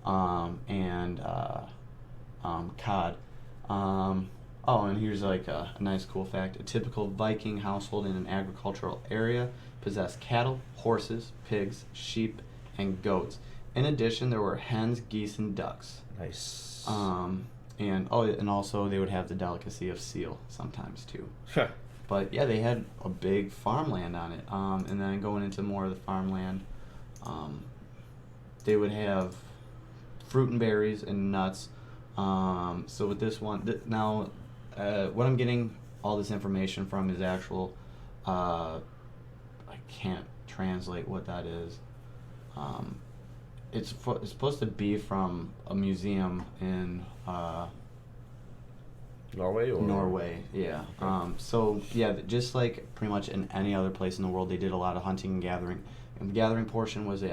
and cod. And here's like a nice cool fact. A typical Viking household in an agricultural area possessed cattle, horses, pigs, sheep, and goats. In addition, there were hens, geese, and ducks. Nice. And also they would have the delicacy of seal sometimes too. Sure. But yeah, they had a big farmland on it. And then going into more of the farmland, they would have fruit and berries and nuts. So with this one, what I'm getting all this information from is actual, I can't translate what that is. It's supposed to be from a museum in Norway, yeah. So yeah, just like pretty much in any other place in the world, they did a lot of hunting and gathering. And the gathering portion was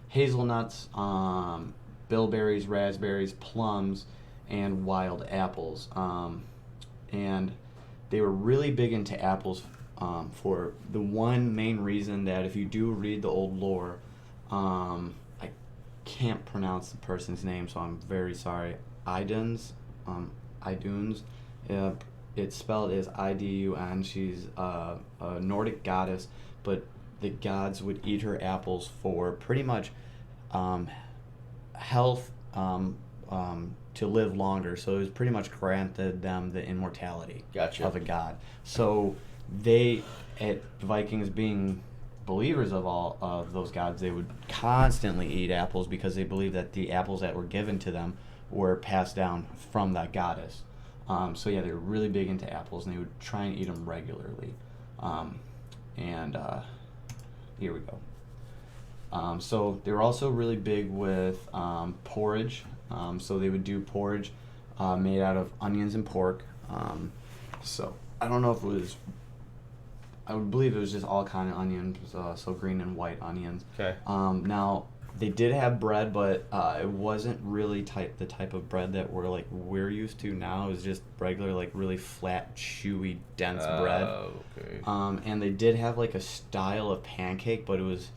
hazelnuts, bilberries, raspberries, plums, and wild apples. And they were really big into apples for the one main reason that if you do read the old lore, I can't pronounce the person's name, so I'm very sorry. Iduns. It's spelled as Idun. She's a Nordic goddess, but the gods would eat her apples for pretty much health, to live longer. So it was pretty much granted them the immortality of a god. So the Vikings, being believers of all of those gods, they would constantly eat apples because they believed that the apples that were given to them were passed down from that goddess. So yeah, they were really big into apples, and they would try and eat them regularly. Here we go. So they were also really big with porridge. So they would do porridge made out of onions and pork. So I don't know if it was, I would believe it was just all kind of onions, so green and white onions. Okay. Now, They did have bread, but it wasn't really the type of bread that we're used to now. It was just regular, like really flat, chewy, dense bread. Okay. And they did have like a style of pancake, but it was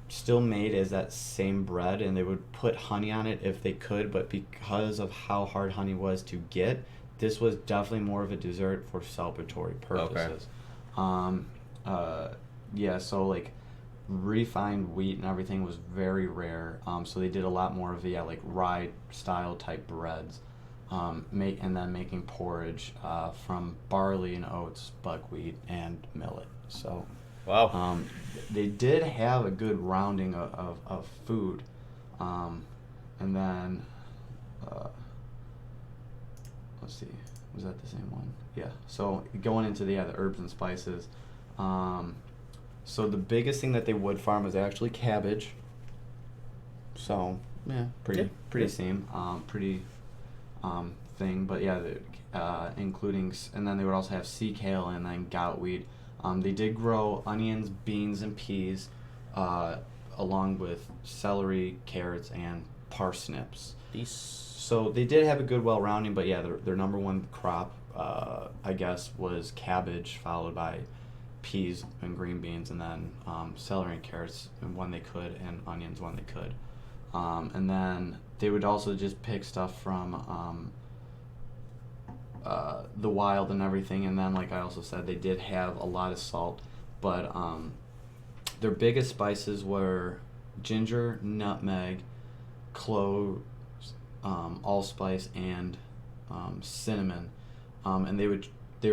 still made as that same bread, and they would put honey on it if they could, but because of how hard honey was to get, this was definitely more of a dessert for celebratory purposes. Yeah, so like refined wheat and everything was very rare. So they did a lot more of the like rye style type breads. Making porridge from barley and oats, buckwheat, and millet. So wow. They did have a good rounding of food. And then let's see, was that the same one? Yeah. So going into the herbs and spices. So the biggest thing that they would farm was actually cabbage. So yeah, pretty same, thing. But yeah, including, and then they would also have sea kale and then goutweed. They did grow onions, beans, and peas, along with celery, carrots, and parsnips. So they did have a good well-rounding, but yeah, their number one crop, I guess, was cabbage, followed by peas and green beans, and then celery and carrots when they could, and onions when they could. And then they would also just pick stuff from the wild and everything. And then, like I also said, they did have a lot of salt, but their biggest spices were ginger, nutmeg, cloves, allspice, and cinnamon. And they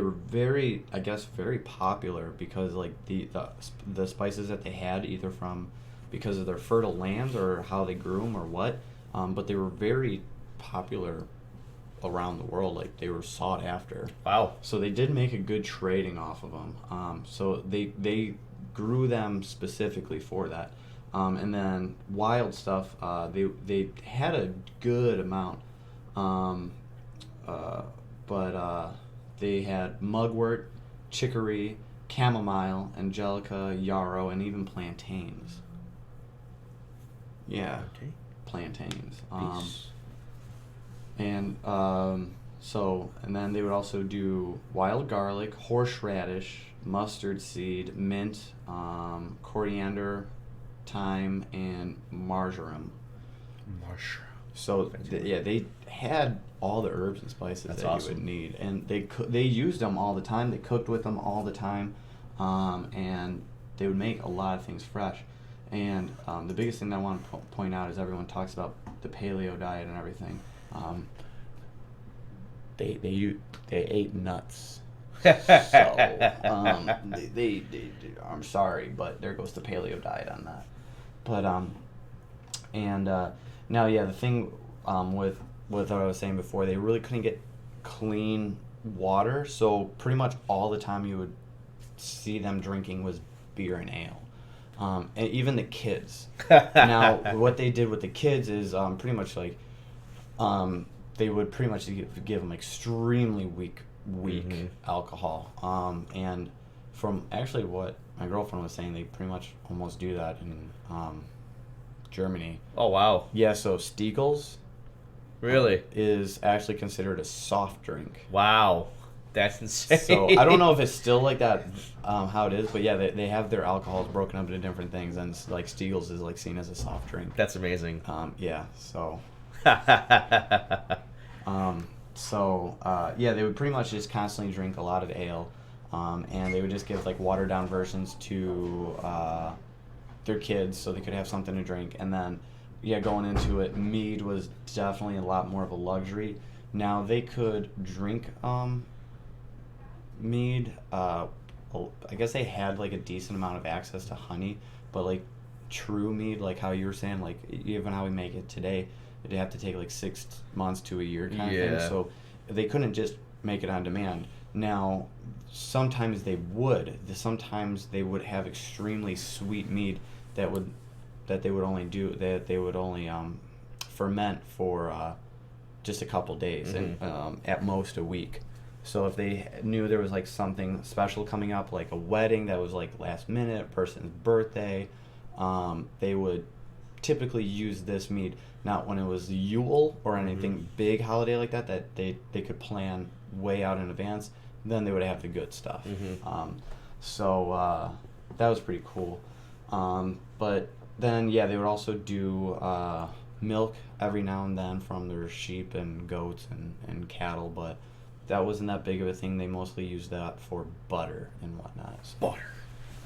were very, I guess, very popular because like the spices that they had, either because of their fertile lands or how they grew them or what, but they were very popular around the world. Like they were sought after. Wow. So they did make a good trading off of them. So they grew them specifically for that. And then wild stuff, they had a good amount, but they had mugwort, chicory, chamomile, angelica, yarrow, and even plantains. Yeah, Okay. plantains. Peace. And then they would also do wild garlic, horseradish, mustard seed, mint, coriander, thyme, and marjoram. So they had all the herbs and spices That's that awesome. you would need, and they used them all the time. They cooked with them all the time, and they would make a lot of things fresh. And the biggest thing that I want to point out is everyone talks about the paleo diet and everything. They ate nuts. So they I'm sorry, but there goes the paleo diet on that. But now the thing with what I was saying before, they really couldn't get clean water, so pretty much all the time you would see them drinking was beer and ale. And even the kids. Now, what they did with the kids is pretty much like they would pretty much give them extremely weak Mm-hmm. alcohol. And from actually what my girlfriend was saying, they pretty much almost do that in Germany. Oh, wow. Yeah, so Stiegel's Really? is actually considered a soft drink. Wow. That's insane. So I don't know if it's still like that, how it is, but yeah, they have their alcohols broken up into different things, and like Stiegel's is like seen as a soft drink. That's amazing. Yeah, so they would pretty much just constantly drink a lot of ale, and they would just give like watered down versions to their kids so they could have something to drink. And then going into it, mead was definitely a lot more of a luxury. Now they could drink mead. I guess they had like a decent amount of access to honey, but like true mead, like how you were saying, like even how we make it today, it'd have to take like 6 months to a year kind of thing. So they couldn't just make it on demand. Now sometimes they would have extremely sweet mead that they would only ferment for just a couple days, Mm-hmm. and at most a week. So if they knew there was like something special coming up, like a wedding that was like last minute, person's birthday, they would typically use this mead not when it was Yule or anything big holiday like that they could plan way out in advance. Then they would have the good stuff. So that was pretty cool. But then they would also do milk every now and then from their sheep and goats and cattle, but that wasn't that big of a thing. They mostly used that for butter and whatnot. So. Butter.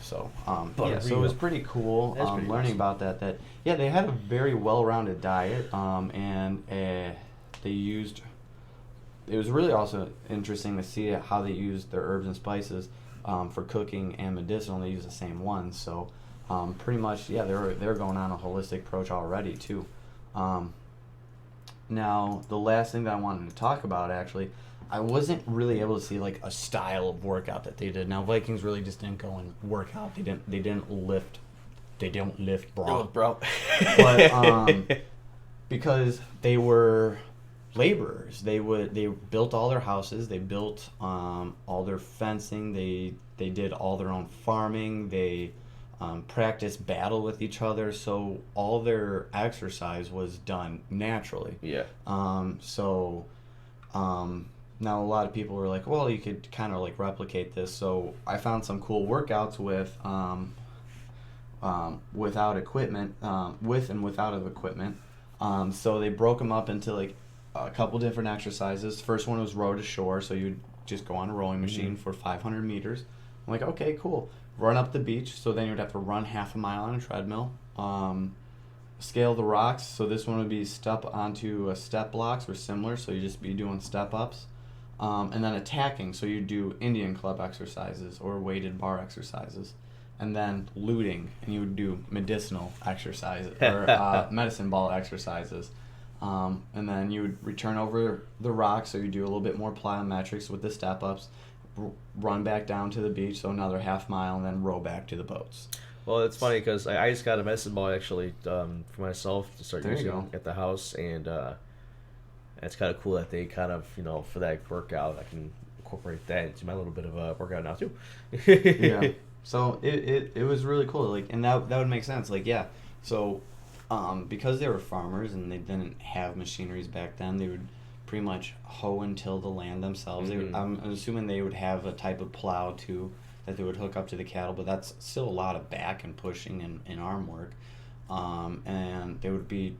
So so it was pretty cool Pretty learning about that they had a very well-rounded diet, and they used. It was really also interesting to see how they used their herbs and spices for cooking and medicinal. They use the same ones, so pretty much they're going on a holistic approach already too. Now the last thing that I wanted to talk about, actually, I wasn't really able to see like a style of workout that they did. Now Vikings really just didn't go and work out. They didn't lift. They don't lift, bro. But because they were laborers, they built all their houses. They built all their fencing. They did all their own farming. They practiced battle with each other. So all their exercise was done naturally. Yeah. Now a lot of people were like, well, you could kind of like replicate this. So I found some cool workouts with without equipment, with and without of equipment. So they broke them up into like a couple different exercises. First one was row to shore, so you'd just go on a rowing machine for 500 meters. I'm like, okay, cool. Run up the beach, so then you'd have to run half a mile on a treadmill. Scale the rocks, so this one would be step onto step blocks or similar, so you'd just be doing step ups. And then attacking, so you do Indian club exercises or weighted bar exercises. And then looting, and you would do medicinal exercises or medicine ball exercises. And then you would return over the rock, so you do a little bit more plyometrics with the step ups, run back down to the beach, so another half mile, and then row back to the boats. Well, it's funny because I just got a medicine ball actually for myself to start using at the house, and it's kind of cool that they kind of, for that workout, I can incorporate that into my little bit of a workout now too. Yeah. So it was really cool, like, and that would make sense, like, yeah. So because they were farmers and they didn't have machineries back then, they would pretty much hoe and till the land themselves. I'm assuming they would have a type of plow too that they would hook up to the cattle, but that's still a lot of back and pushing and arm work. And they would be,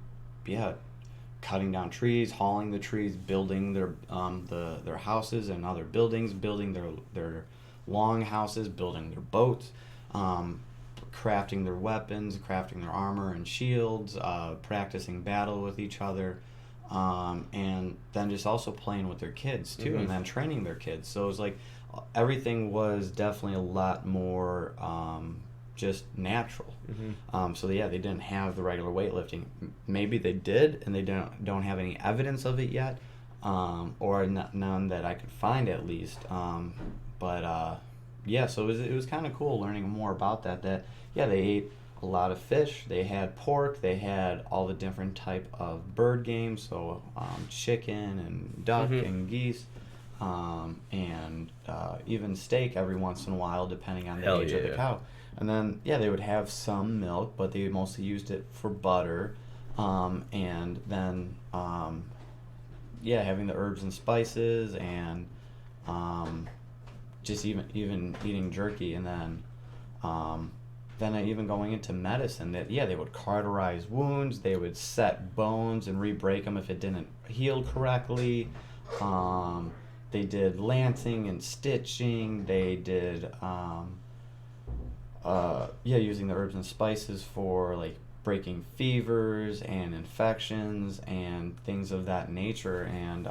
cutting down trees, hauling the trees, building their houses and other buildings, building their long houses, building their boats, crafting their weapons, crafting their armor and shields, practicing battle with each other, and then just also playing with their kids too, and then training their kids. So it was like everything was definitely a lot more just natural. So they didn't have the regular weightlifting. Maybe they did, and they don't have any evidence of it yet, or none that I could find at least. So it was kind of cool learning more about that. They ate a lot of fish. They had pork. They had all the different type of bird game, so chicken and duck and geese, and even steak every once in a while, depending on the age of the cow. And then they would have some milk, but they mostly used it for butter, and then having the herbs and spices, and just even eating jerky, and then even going into medicine, that they would cauterize wounds, they would set bones and re-break them if it didn't heal correctly. They did lancing and stitching. They did using the herbs and spices for like breaking fevers and infections and things of that nature. And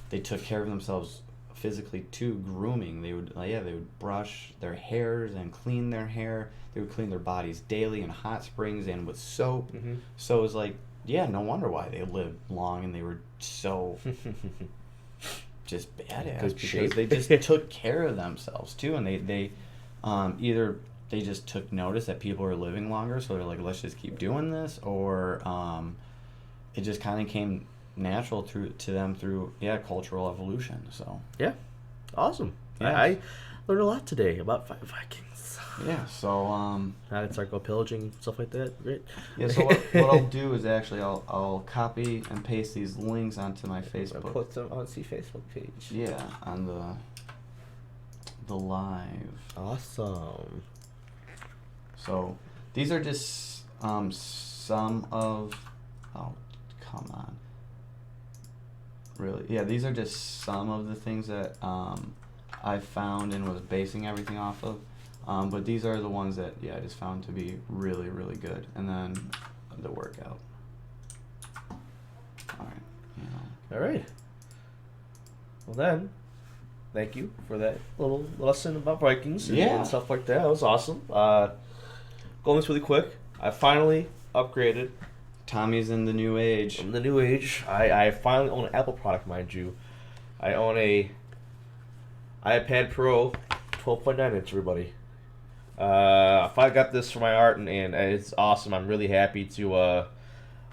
they took care of themselves physically too. Grooming, they would brush their hairs and clean their hair. They would clean their bodies daily in hot springs and with soap. So it was like, no wonder why they lived long and they were so just badass, because they just took care of themselves too. And they either they just took notice that people were living longer, so they're like, let's just keep doing this, or it just kind of came natural through cultural evolution. So awesome. I learned a lot today about Vikings. Yeah, so How to start go pillaging, stuff like that. Great. yeah, so what I'll do is actually I'll copy and paste these links onto my I Facebook. put them on the Facebook page. Yeah, on the live. Awesome. So these are just some of. Oh, come on. Really? Yeah, these are just some of the things that I found and was basing everything off of. But these are the ones that I just found to be really, really good. And then the workout. All right. All right. Well then, thank you for that little lesson about Vikings and stuff like that. That was awesome. Going this really quick, I finally upgraded. Tommy's in the new age. In the new age, I finally own an Apple product, mind you. I own a iPad Pro 12.9 inch, everybody. I finally got this for my art, and it's awesome. I'm really happy to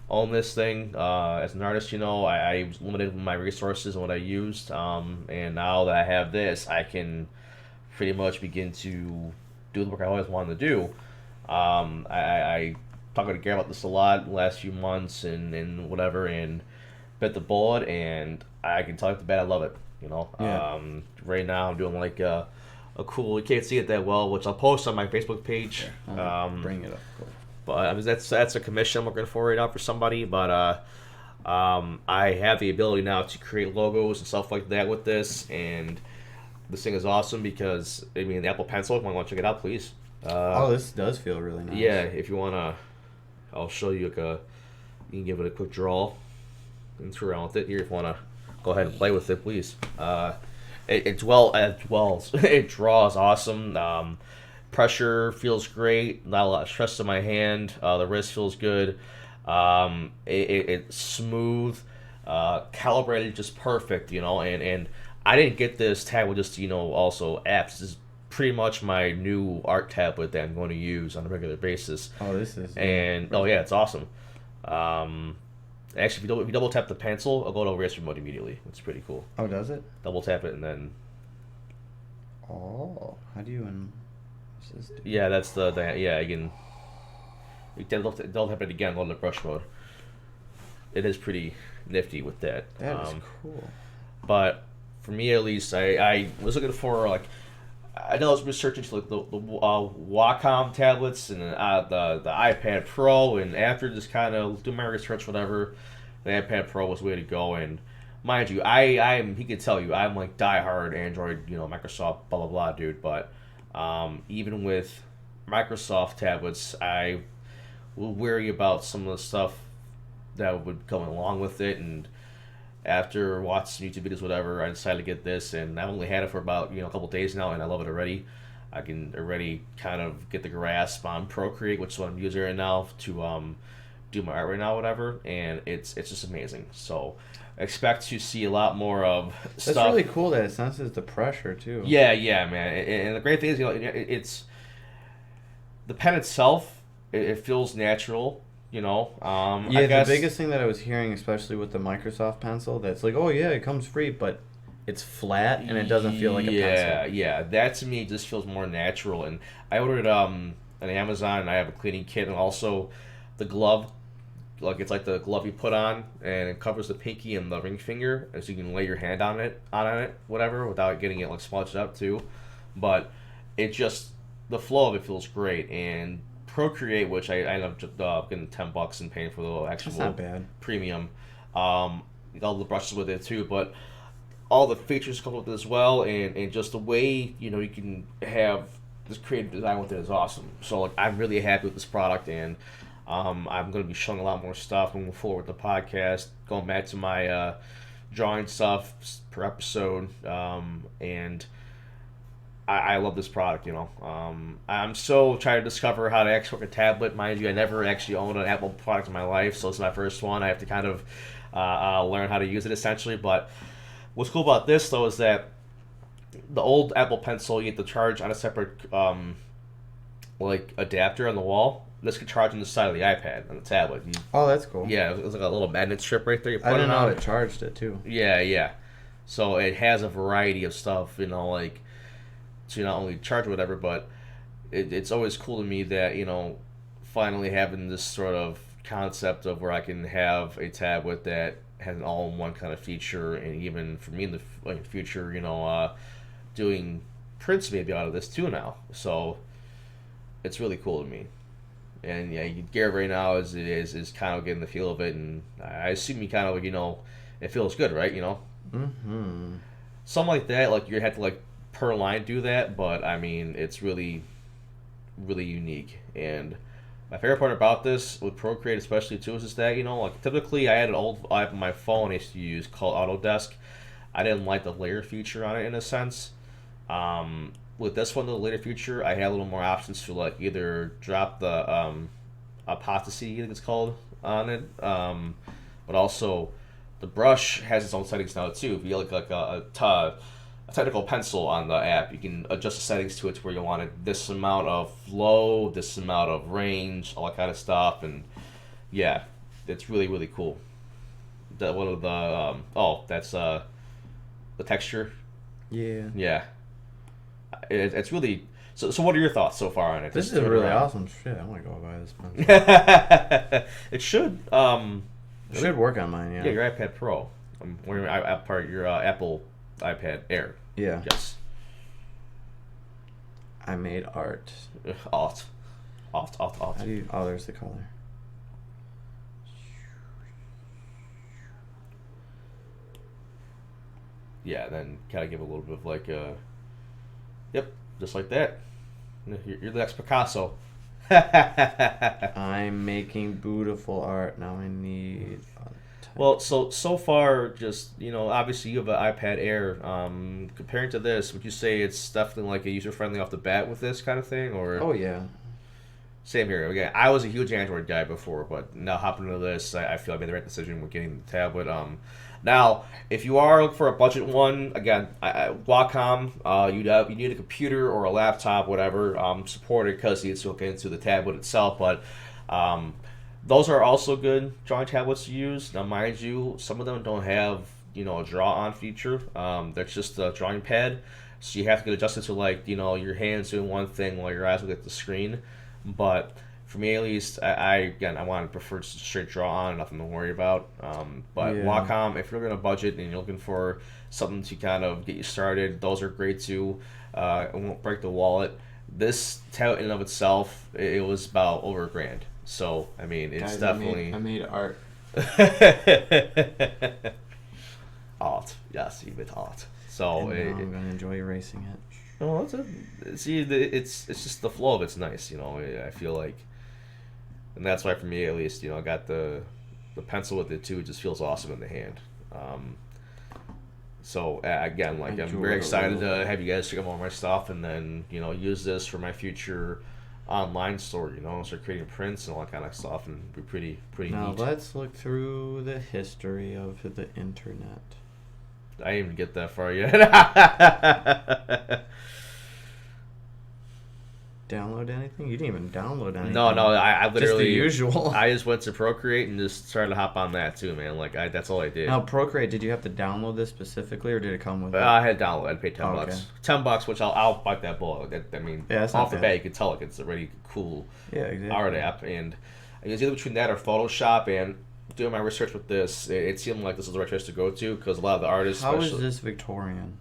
own this thing. As an artist, I was limited with my resources and what I used. And now that I have this, I can pretty much begin to do the work I always wanted to do. I talked to Gary about this a lot the last few months and whatever, and bit the bullet, and I can tell you the bad I love it. Yeah. Right now I'm doing like a cool. You can't see it that well, which I'll post on my Facebook page. Bring it up. Cool. But I mean, that's a commission I'm working for right now for somebody. But I have the ability now to create logos and stuff like that with this, and this thing is awesome because the Apple Pencil. If you want to check it out, please. This does feel really nice. Yeah, if you wanna, I'll show you you can give it a quick draw and screw around with it. Here, if you wanna go ahead and play with it, please. It dwells. It draws awesome. Pressure feels great. Not a lot of stress in my hand. The wrist feels good. It's smooth, calibrated just perfect. And I didn't get this tab with just also apps. This is pretty much my new art tablet that I'm going to use on a regular basis. Oh, this is. It's awesome. Actually, if you double tap the pencil, it'll go to erase mode immediately. It's pretty cool. Oh, does it? Double tap it and then. Oh, how do you Yeah, that's the you can. You can double tap it again, go to brush mode. It is pretty nifty with that. That is cool. But for me at least, I was looking for I know I was researching the Wacom tablets and the iPad Pro, and after just kind of doing my research, whatever, the iPad Pro was the way to go. And mind you, he could tell you, I'm like diehard Android, Microsoft, blah blah blah, dude. But even with Microsoft tablets, I will worry about some of the stuff that would come along with it. And after watching YouTube videos, whatever, I decided to get this, and I've only had it for about a couple days now, and I love it already. I can already kind of get the grasp on Procreate, which is what I'm using right now to do my art right now, whatever, and it's just amazing. So expect to see a lot more of stuff. That's really cool that it senses the pressure too. Yeah, man, and the great thing is it's the pen itself. It feels natural. I guess, the biggest thing that I was hearing, especially with the Microsoft pencil, that's like, oh yeah, it comes free, but it's flat and it doesn't feel like a pencil. Yeah, that to me just feels more natural. And I ordered on Amazon, and I have a cleaning kit, and also the glove, it's like the glove you put on, and it covers the pinky and the ring finger, so you can lay your hand on it, whatever, without getting it smudged up too. But the flow of it feels great, and Procreate, which I ended up getting $10 and paying for the actual That's not bad. premium. All the brushes with it too, but all the features come with it as well, and just the way you can have this creative design with it is awesome. So I'm really happy with this product, and I'm going to be showing a lot more stuff moving forward with the podcast, going back to my drawing stuff per episode, and I love this product, I'm so trying to discover how to actually work a tablet. Mind you, I never actually owned an Apple product in my life, so this is my first one. I have to kind of learn how to use it, essentially. But what's cool about this, though, is that the old Apple Pencil, you have to charge on a separate adapter on the wall. This could charge on the side of the iPad, on the tablet. Oh, that's cool. Yeah, it was like a little magnet strip right there. You put I didn't know on. it charged it, too. Yeah. So it has a variety of stuff, to not only charge or whatever, but it's always cool to me that, finally having this sort of concept of where I can have a tablet that has an all-in-one kind of feature, and even for me in the future, doing prints maybe out of this too now. So it's really cool to me. And yeah, Garrett right now is kind of getting the feel of it, and I assume you kind of it feels good, right? Mm-hmm. Something like that, like you had to per line do that, but I mean it's really, really unique. And my favorite part about this with Procreate, especially too, is that typically I had an old app on my phone I used to use called Autodesk. I didn't like the layer feature on it in a sense. With this one, the later feature, I had a little more options to either drop the opacity, I think it's called, on it, but also the brush has its own settings now too. If you like a technical pencil on the app, you can adjust the settings to it to where you want it this amount of flow, this amount of range, all that kind of stuff, and yeah, it's really, really cool. One of the that's the texture. Yeah. It's really so. What are your thoughts so far on it? This is really awesome shit. I want to go buy this pencil. It should. It should work on mine. Yeah, your iPad Pro. Your Apple iPad Air. Yeah. Yes. I made art. Art. How do you? Oh, there's the color. Yeah, then kind of give a little bit of yep, just like that. You're the next Picasso. I'm making beautiful art. Now I need... Well, so far, just, obviously you have an iPad Air. Comparing to this, would you say it's definitely a user-friendly off the bat with this kind of thing? Or Oh, yeah. Same here. Again, I was a huge Android guy before, but now hopping into this, I feel I made the right decision with getting the tablet. Now, if you are looking for a budget one, again, Wacom, you need a computer or a laptop, whatever, supported because you need to hook into the tablet itself. But those are also good drawing tablets to use. Now, mind you, some of them don't have a draw-on feature. That's just a drawing pad, so you have to get adjusted to your hands doing one thing while your eyes look at the screen. But for me, at least, I want to prefer just a straight draw on, nothing to worry about. But yeah. Wacom, if you're going to budget and you're looking for something to kind of get you started, those are great too. It won't break the wallet. This tablet in and of itself, it was about over $1,000. So I mean, it's Guys, definitely. I made art. Art, yes, you made art. So I'm gonna enjoy erasing it. Oh, it's just the flow of it's nice, I feel like, and that's why for me at least, I got the pencil with it too. It just feels awesome in the hand. So again, I'm very excited to have you guys check out more of my stuff, and then use this for my future online store. Start creating prints and all that kind of stuff, and be pretty now neat. Let's look through the history of the internet. I didn't even get that far yet. Download anything? You didn't even download anything. No, I literally just the usual. I just went to Procreate and just started to hop on that too, man. That's all I did. Now, Procreate, did you have to download this specifically, or did it come with it? I had to download. I paid $10. Okay. $10, which I'll bite that bullet. Off the bat, you can tell it's a really cool art app. And I guess either between that or Photoshop, and doing my research with this, it seemed like this is the right choice to go to because a lot of the artists. How is this Victorian?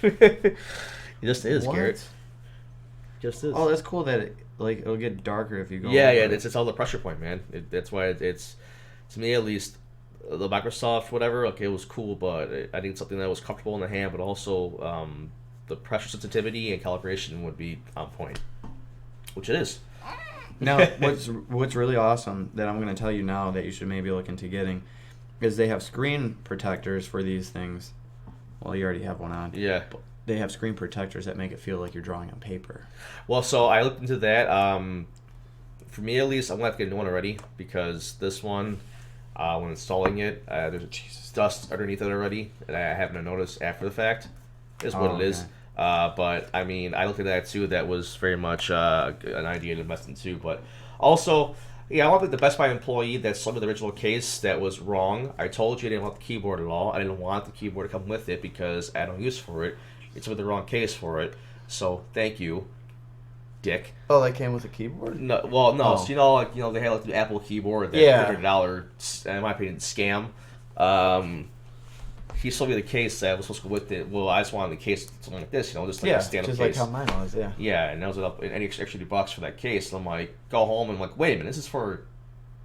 It just is, what? Garrett. Just is. Oh, that's cool that it'll get darker if you go. Yeah. It's all the pressure point, man. That's why it's to me at least the Microsoft whatever. Okay, it was cool, but I need something that was comfortable in the hand, but also the pressure sensitivity and calibration would be on point, which it is. Now, what's really awesome that I'm going to tell you now that you should maybe look into getting is they have screen protectors for these things. Well, you already have one on. Yeah. But they have screen protectors that make it feel like you're drawing on paper. Well, so I looked into that. For me, at least, I'm going to have to get a new one already because this one, when installing it, there's dust underneath it already, and I haven't noticed after the fact. Is what it is. But I looked at that too. That was very much an idea to invest in too. But also, Yeah, I want the Best Buy employee that sold me the original case that was wrong. I told you I didn't want the keyboard at all. I didn't want the keyboard to come with it because I had no use for it. It's with the wrong case for it. So thank you, dick. Oh, that came with a keyboard? No, well, no. Oh. So they had like the Apple keyboard, that Yeah. $100, in my opinion, scam. He sold me the case that was supposed to go with it. Well, I just wanted the case something like this, just like a stand-up just case. like how mine was, yeah. Yeah, and that was up any extra $2 for that case. And I'm like, go home and I'm like, wait a minute, this is for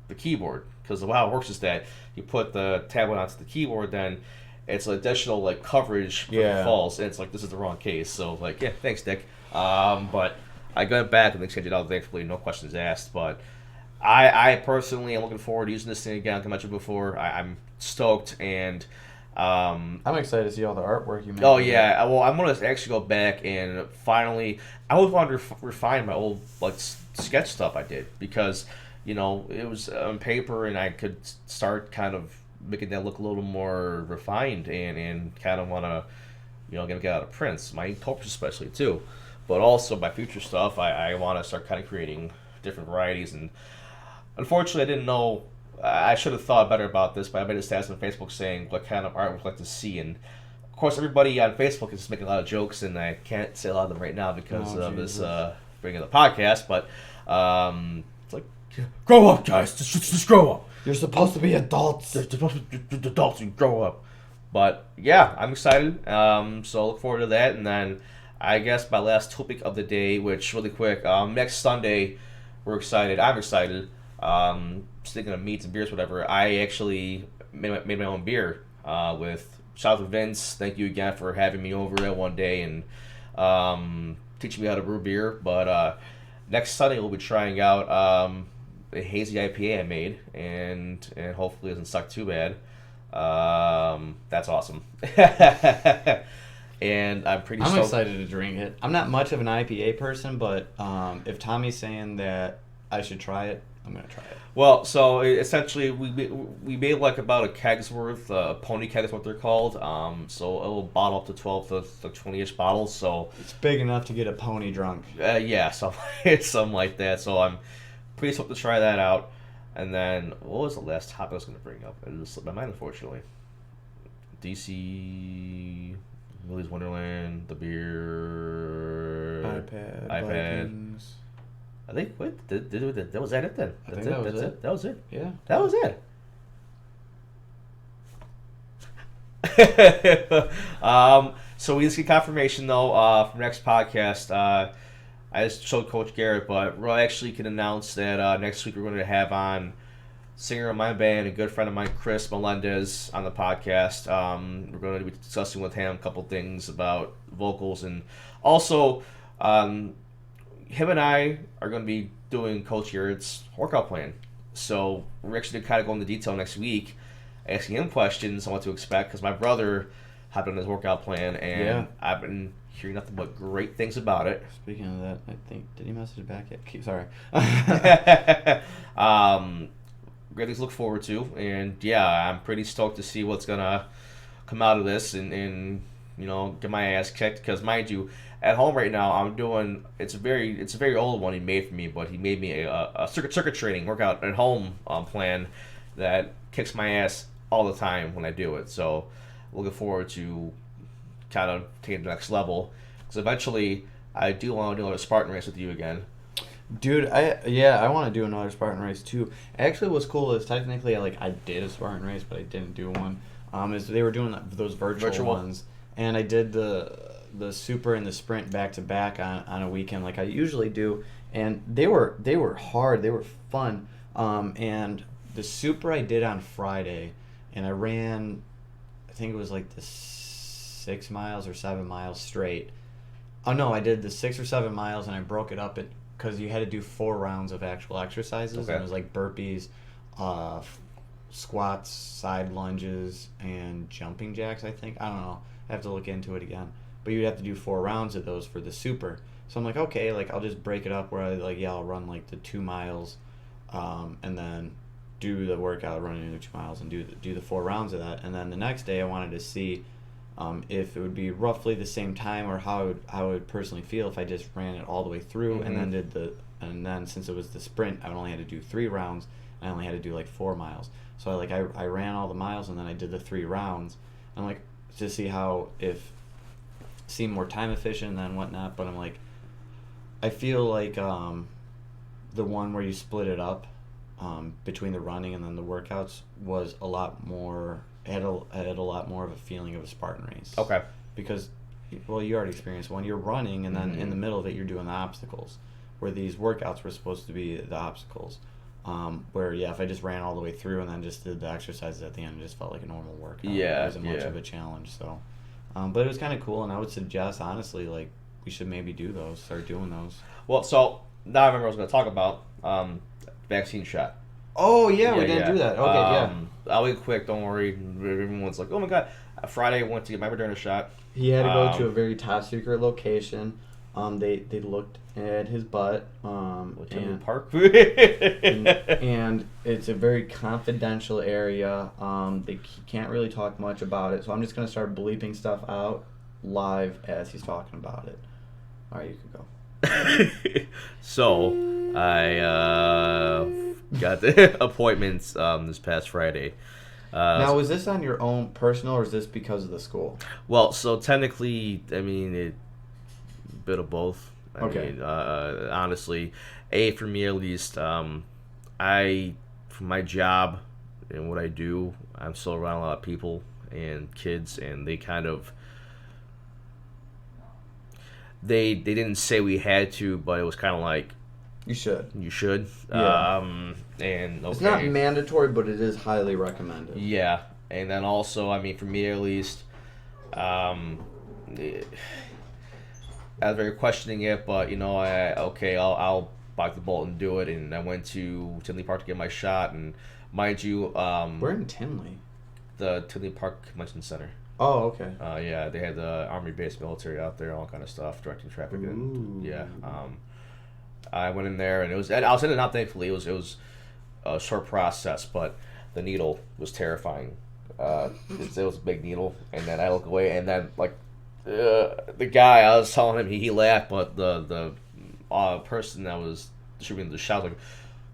the keyboard, because the way how it works is that you put the tablet onto the keyboard, then it's additional like coverage for the falls, and it's like this is the wrong case. So like, yeah, thanks, Dick. But I got it back and they changed it out. Thankfully, no questions asked. But I personally am looking forward to using this thing again. Like I mentioned before, I'm stoked and. I'm excited to see all the artwork you made. Oh yeah, well I'm gonna actually go back and finally. I always wanted to refine my old like sketch stuff I did, because it was on paper and I could start kind of making that look a little more refined and kind of want to get out of prints, my culture especially too, but also my future stuff. I want to start kind of creating different varieties, and unfortunately I didn't know. I should have thought better about this, but I made a status on Facebook saying what kind of art we'd like to see, and of course everybody on Facebook is just making a lot of jokes, and I can't say a lot of them right now because of this bringing the podcast. But it's like, grow up, guys, just grow up. You're supposed to be adults. You're supposed to be adults and grow up. But yeah, I'm excited. So look forward to that, and then I guess my last topic of the day, which really quick, next Sunday, we're excited. I'm excited. Speaking of meats and beers, whatever, I actually made my own beer with shout out to Vince. Thank you again for having me over there one day and teaching me how to brew beer. But next Sunday we'll be trying out a hazy IPA I made, and hopefully it doesn't suck too bad. That's awesome. And I'm excited to drink it. I'm not much of an IPA person, but if Tommy's saying that I should try it, I'm gonna try it. Well, so essentially we made like about a keg's worth, pony keg is what they're called. So a little bottle up to 12 to 20-ish bottles. So it's big enough to get a pony drunk. Yeah, so something like that. So I'm pretty stoked to try that out. And then what was the last topic I was gonna bring up? It just slipped my mind, unfortunately. DC, Willy's Wonderland, the beer, iPad. Vikings. I think that was it then. That was it. Yeah. That was it. So we just get confirmation though from next podcast. I just showed Coach Garrett, but we actually can announce that next week we're going to have on singer of my band, a good friend of mine, Chris Melendez, on the podcast. We're going to be discussing with him a couple things about vocals, and also him and I are going to be doing Coach Garrett's workout plan. So we're actually going to kind of go into detail next week, asking him questions on what to expect, because my brother hopped on his workout plan, and I've been hearing nothing but great things about it. Speaking of that, I think, did he message back yet? Sorry. Great things to look forward to, and yeah, I'm pretty stoked to see what's gonna come out of this, and get my ass kicked, because mind you, at home right now I'm doing it's a very old one he made for me, but he made me a circuit training workout at home plan that kicks my ass all the time when I do it. So looking forward to kind of taking it to the next level, because eventually I do want to do another Spartan race with you again. Dude, I want to do another Spartan race too. Actually, what's cool is technically I did a Spartan race, but I didn't do one. Is they were doing those virtual ones, and I did the super and the sprint back to back on a weekend like I usually do, and they were hard, they were fun. And the super I did on Friday, and I ran, I think it was like the 6 miles or 7 miles straight. Oh no, I did the 6 or 7 miles, and I broke it up because you had to do 4 rounds of actual exercises. Okay. And it was like burpees, squats, side lunges, and jumping jacks, I think. I don't know. I have to look into it again. But you'd have to do 4 rounds of those for the super. So I'm like, okay, I'll just break it up where I'll run the 2 miles, and then do the workout running the 2 miles and do the 4 rounds of that. And then the next day I wanted to see if it would be roughly the same time, or how I would personally feel if I just ran it all the way through, and then did the and then since it was the sprint, I only had to do 3 rounds. And I only had to do like 4 miles. So I ran all the miles, and then I did the 3 rounds. I'm like, to see how if seemed more time efficient and whatnot. But I'm like, I feel like the one where you split it up between the running and then the workouts was a lot more. Had a lot more of a feeling of a Spartan race. Okay. Because, well, you already experienced when you're running, and then in the middle of it you're doing the obstacles, where these workouts were supposed to be the obstacles. Where if I just ran all the way through and then just did the exercises at the end, it just felt like a normal workout. Yeah, it wasn't much of a challenge. So, but it was kind of cool, and I would suggest honestly, like, we should maybe do those, start doing those. Well, so now I remember what I was going to talk about vaccine shot. Oh yeah, we didn't do that. Okay, I'll be quick. Don't worry. Everyone's like, "Oh my god!" Friday, I went to get my Moderna shot. He had to go to a very top secret location. They looked at his butt. And Park. and it's a very confidential area. He can't really talk much about it, so I'm just gonna start bleeping stuff out live as he's talking about it. All right, you can go. So I got the appointments this past Friday. Now, was this on your own personal, or is this because of the school? Well, so technically, I mean, a bit of both. I mean, honestly, for me at least, for my job and what I do, I'm still around a lot of people and kids, and they kind of, they didn't say we had to, but it was kind of like, you should. Yeah. And okay. It's not mandatory, but it is highly recommended. Yeah, and then also, I mean, for me at least, I was very questioning it, but I'll bite the bullet and do it. And I went to Tinley Park to get my shot, and mind you, we're in Tinley, the Tinley Park Convention Center. Oh, okay. Yeah, they had the Army-based military out there, all kind of stuff, directing traffic. And, yeah. I went in there, and I was in and out, thankfully. It was a short process, but the needle was terrifying. It was a big needle, and then I look away, and then, like, the guy, I was telling him, he laughed, but the person that was distributing the shot was like,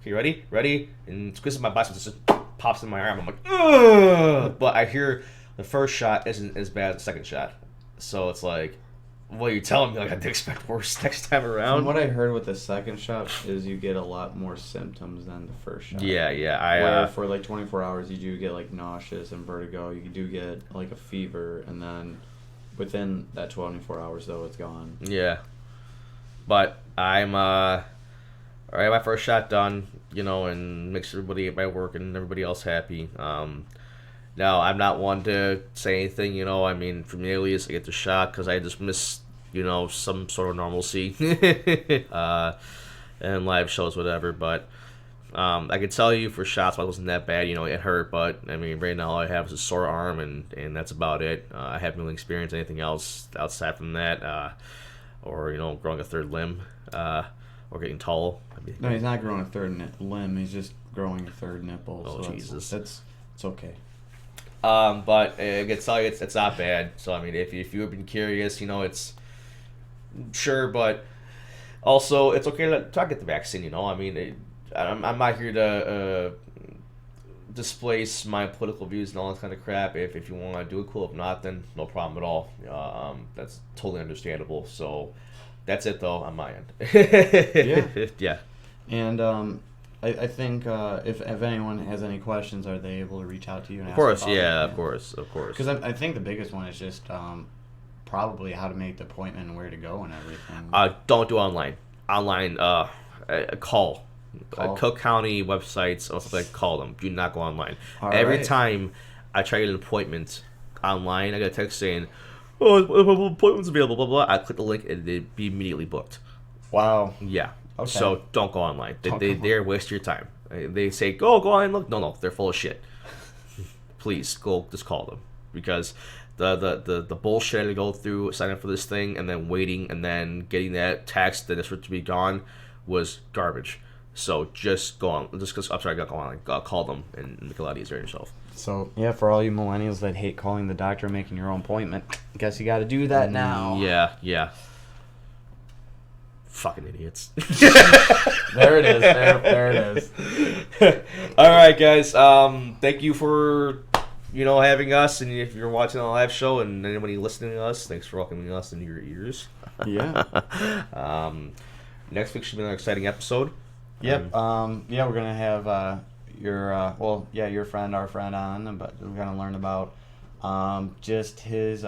okay, ready? And squeezes my biceps, just pops in my arm. I'm like, ugh! But I hear the first shot isn't as bad as the second shot. So it's like, what are you telling me? Like, I had to expect worse next time around? From what I heard with the second shot is you get a lot more symptoms than the first shot. Yeah. Where for like 24 hours you do get like nauseous and vertigo. You do get like a fever, and then within that 24 hours though, it's gone. Yeah. But I'm alright, my first shot done, and makes everybody at my work and everybody else happy. Now, I'm not one to say anything, I mean, for me at least, I get the shot because I just miss, some sort of normalcy and live shows, whatever. But I can tell you for shots, it wasn't that bad, it hurt. But, I mean, right now all I have is a sore arm, and that's about it. I haven't really experienced anything else outside from that, or, growing a third limb, or getting tall. No, he's not growing a third limb. He's just growing a third nipple. Oh, so Jesus. It's okay. But I can tell you it's not bad. So, I mean, if you've been curious, it's sure, but also it's okay to get the vaccine, I mean, I'm not here to displace my political views and all that kind of crap. If you want to do it, cool. If not, then no problem at all. That's totally understandable. So that's it, though, on my end. Yeah. And I think if anyone has any questions, are they able to reach out to you? And of course, ask about yeah, it? of course. Because I think the biggest one is just probably how to make the appointment and where to go and everything. Don't do online. Call. Cook County websites or something, call them. Do not go online. Every time I try to get an appointment online, I get a text saying, "Oh, appointment's available." Blah blah. I click the link and it'd be immediately booked. Wow. Yeah. Okay. So don't go online. They're waste your time. They say go online. Look, no, they're full of shit. Please just call them, because the bullshit to go through signing up for this thing and then waiting and then getting that text that it's for it to be gone was garbage. So just go on. Call them and make it a lot easier on yourself. So yeah, for all you millennials that hate calling the doctor and making your own appointment, I guess you got to do that now. Yeah. Fucking idiots. There it is. There it is. All right, guys. Thank you for having us, and if you're watching the live show, and anybody listening to us, thanks for welcoming us into your ears. Yeah. Next week should be another exciting episode. Yep. Yeah, we're gonna have your friend, our friend on, but we're gonna learn about just his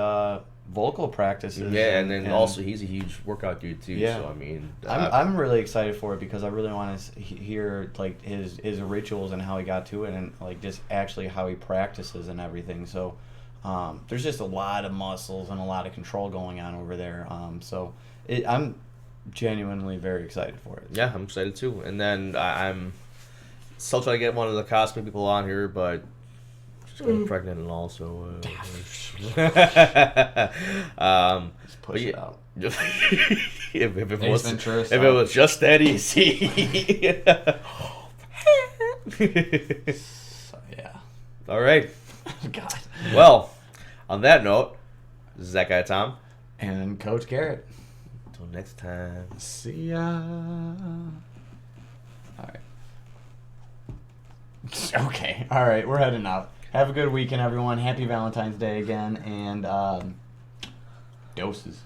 vocal practices. Yeah, and then also he's a huge workout dude too. Yeah. So I mean, I'm really excited for it because I really want to hear like his rituals and how he got to it, and like just actually how he practices and everything. So there's just a lot of muscles and a lot of control going on over there. I'm genuinely very excited for it. Yeah, I'm excited too. And then I'm still trying to get one of the cosplay people on here, but she's got pregnant and all, so Just push it out. if it Ace was Ventura if it was just that easy. So, yeah. All right. God. Well, on that note, this is that guy Tom. And Coach Garrett. Until next time. See ya. All right. Okay. All right. We're heading out. Have a good weekend, everyone. Happy Valentine's Day again, and doses.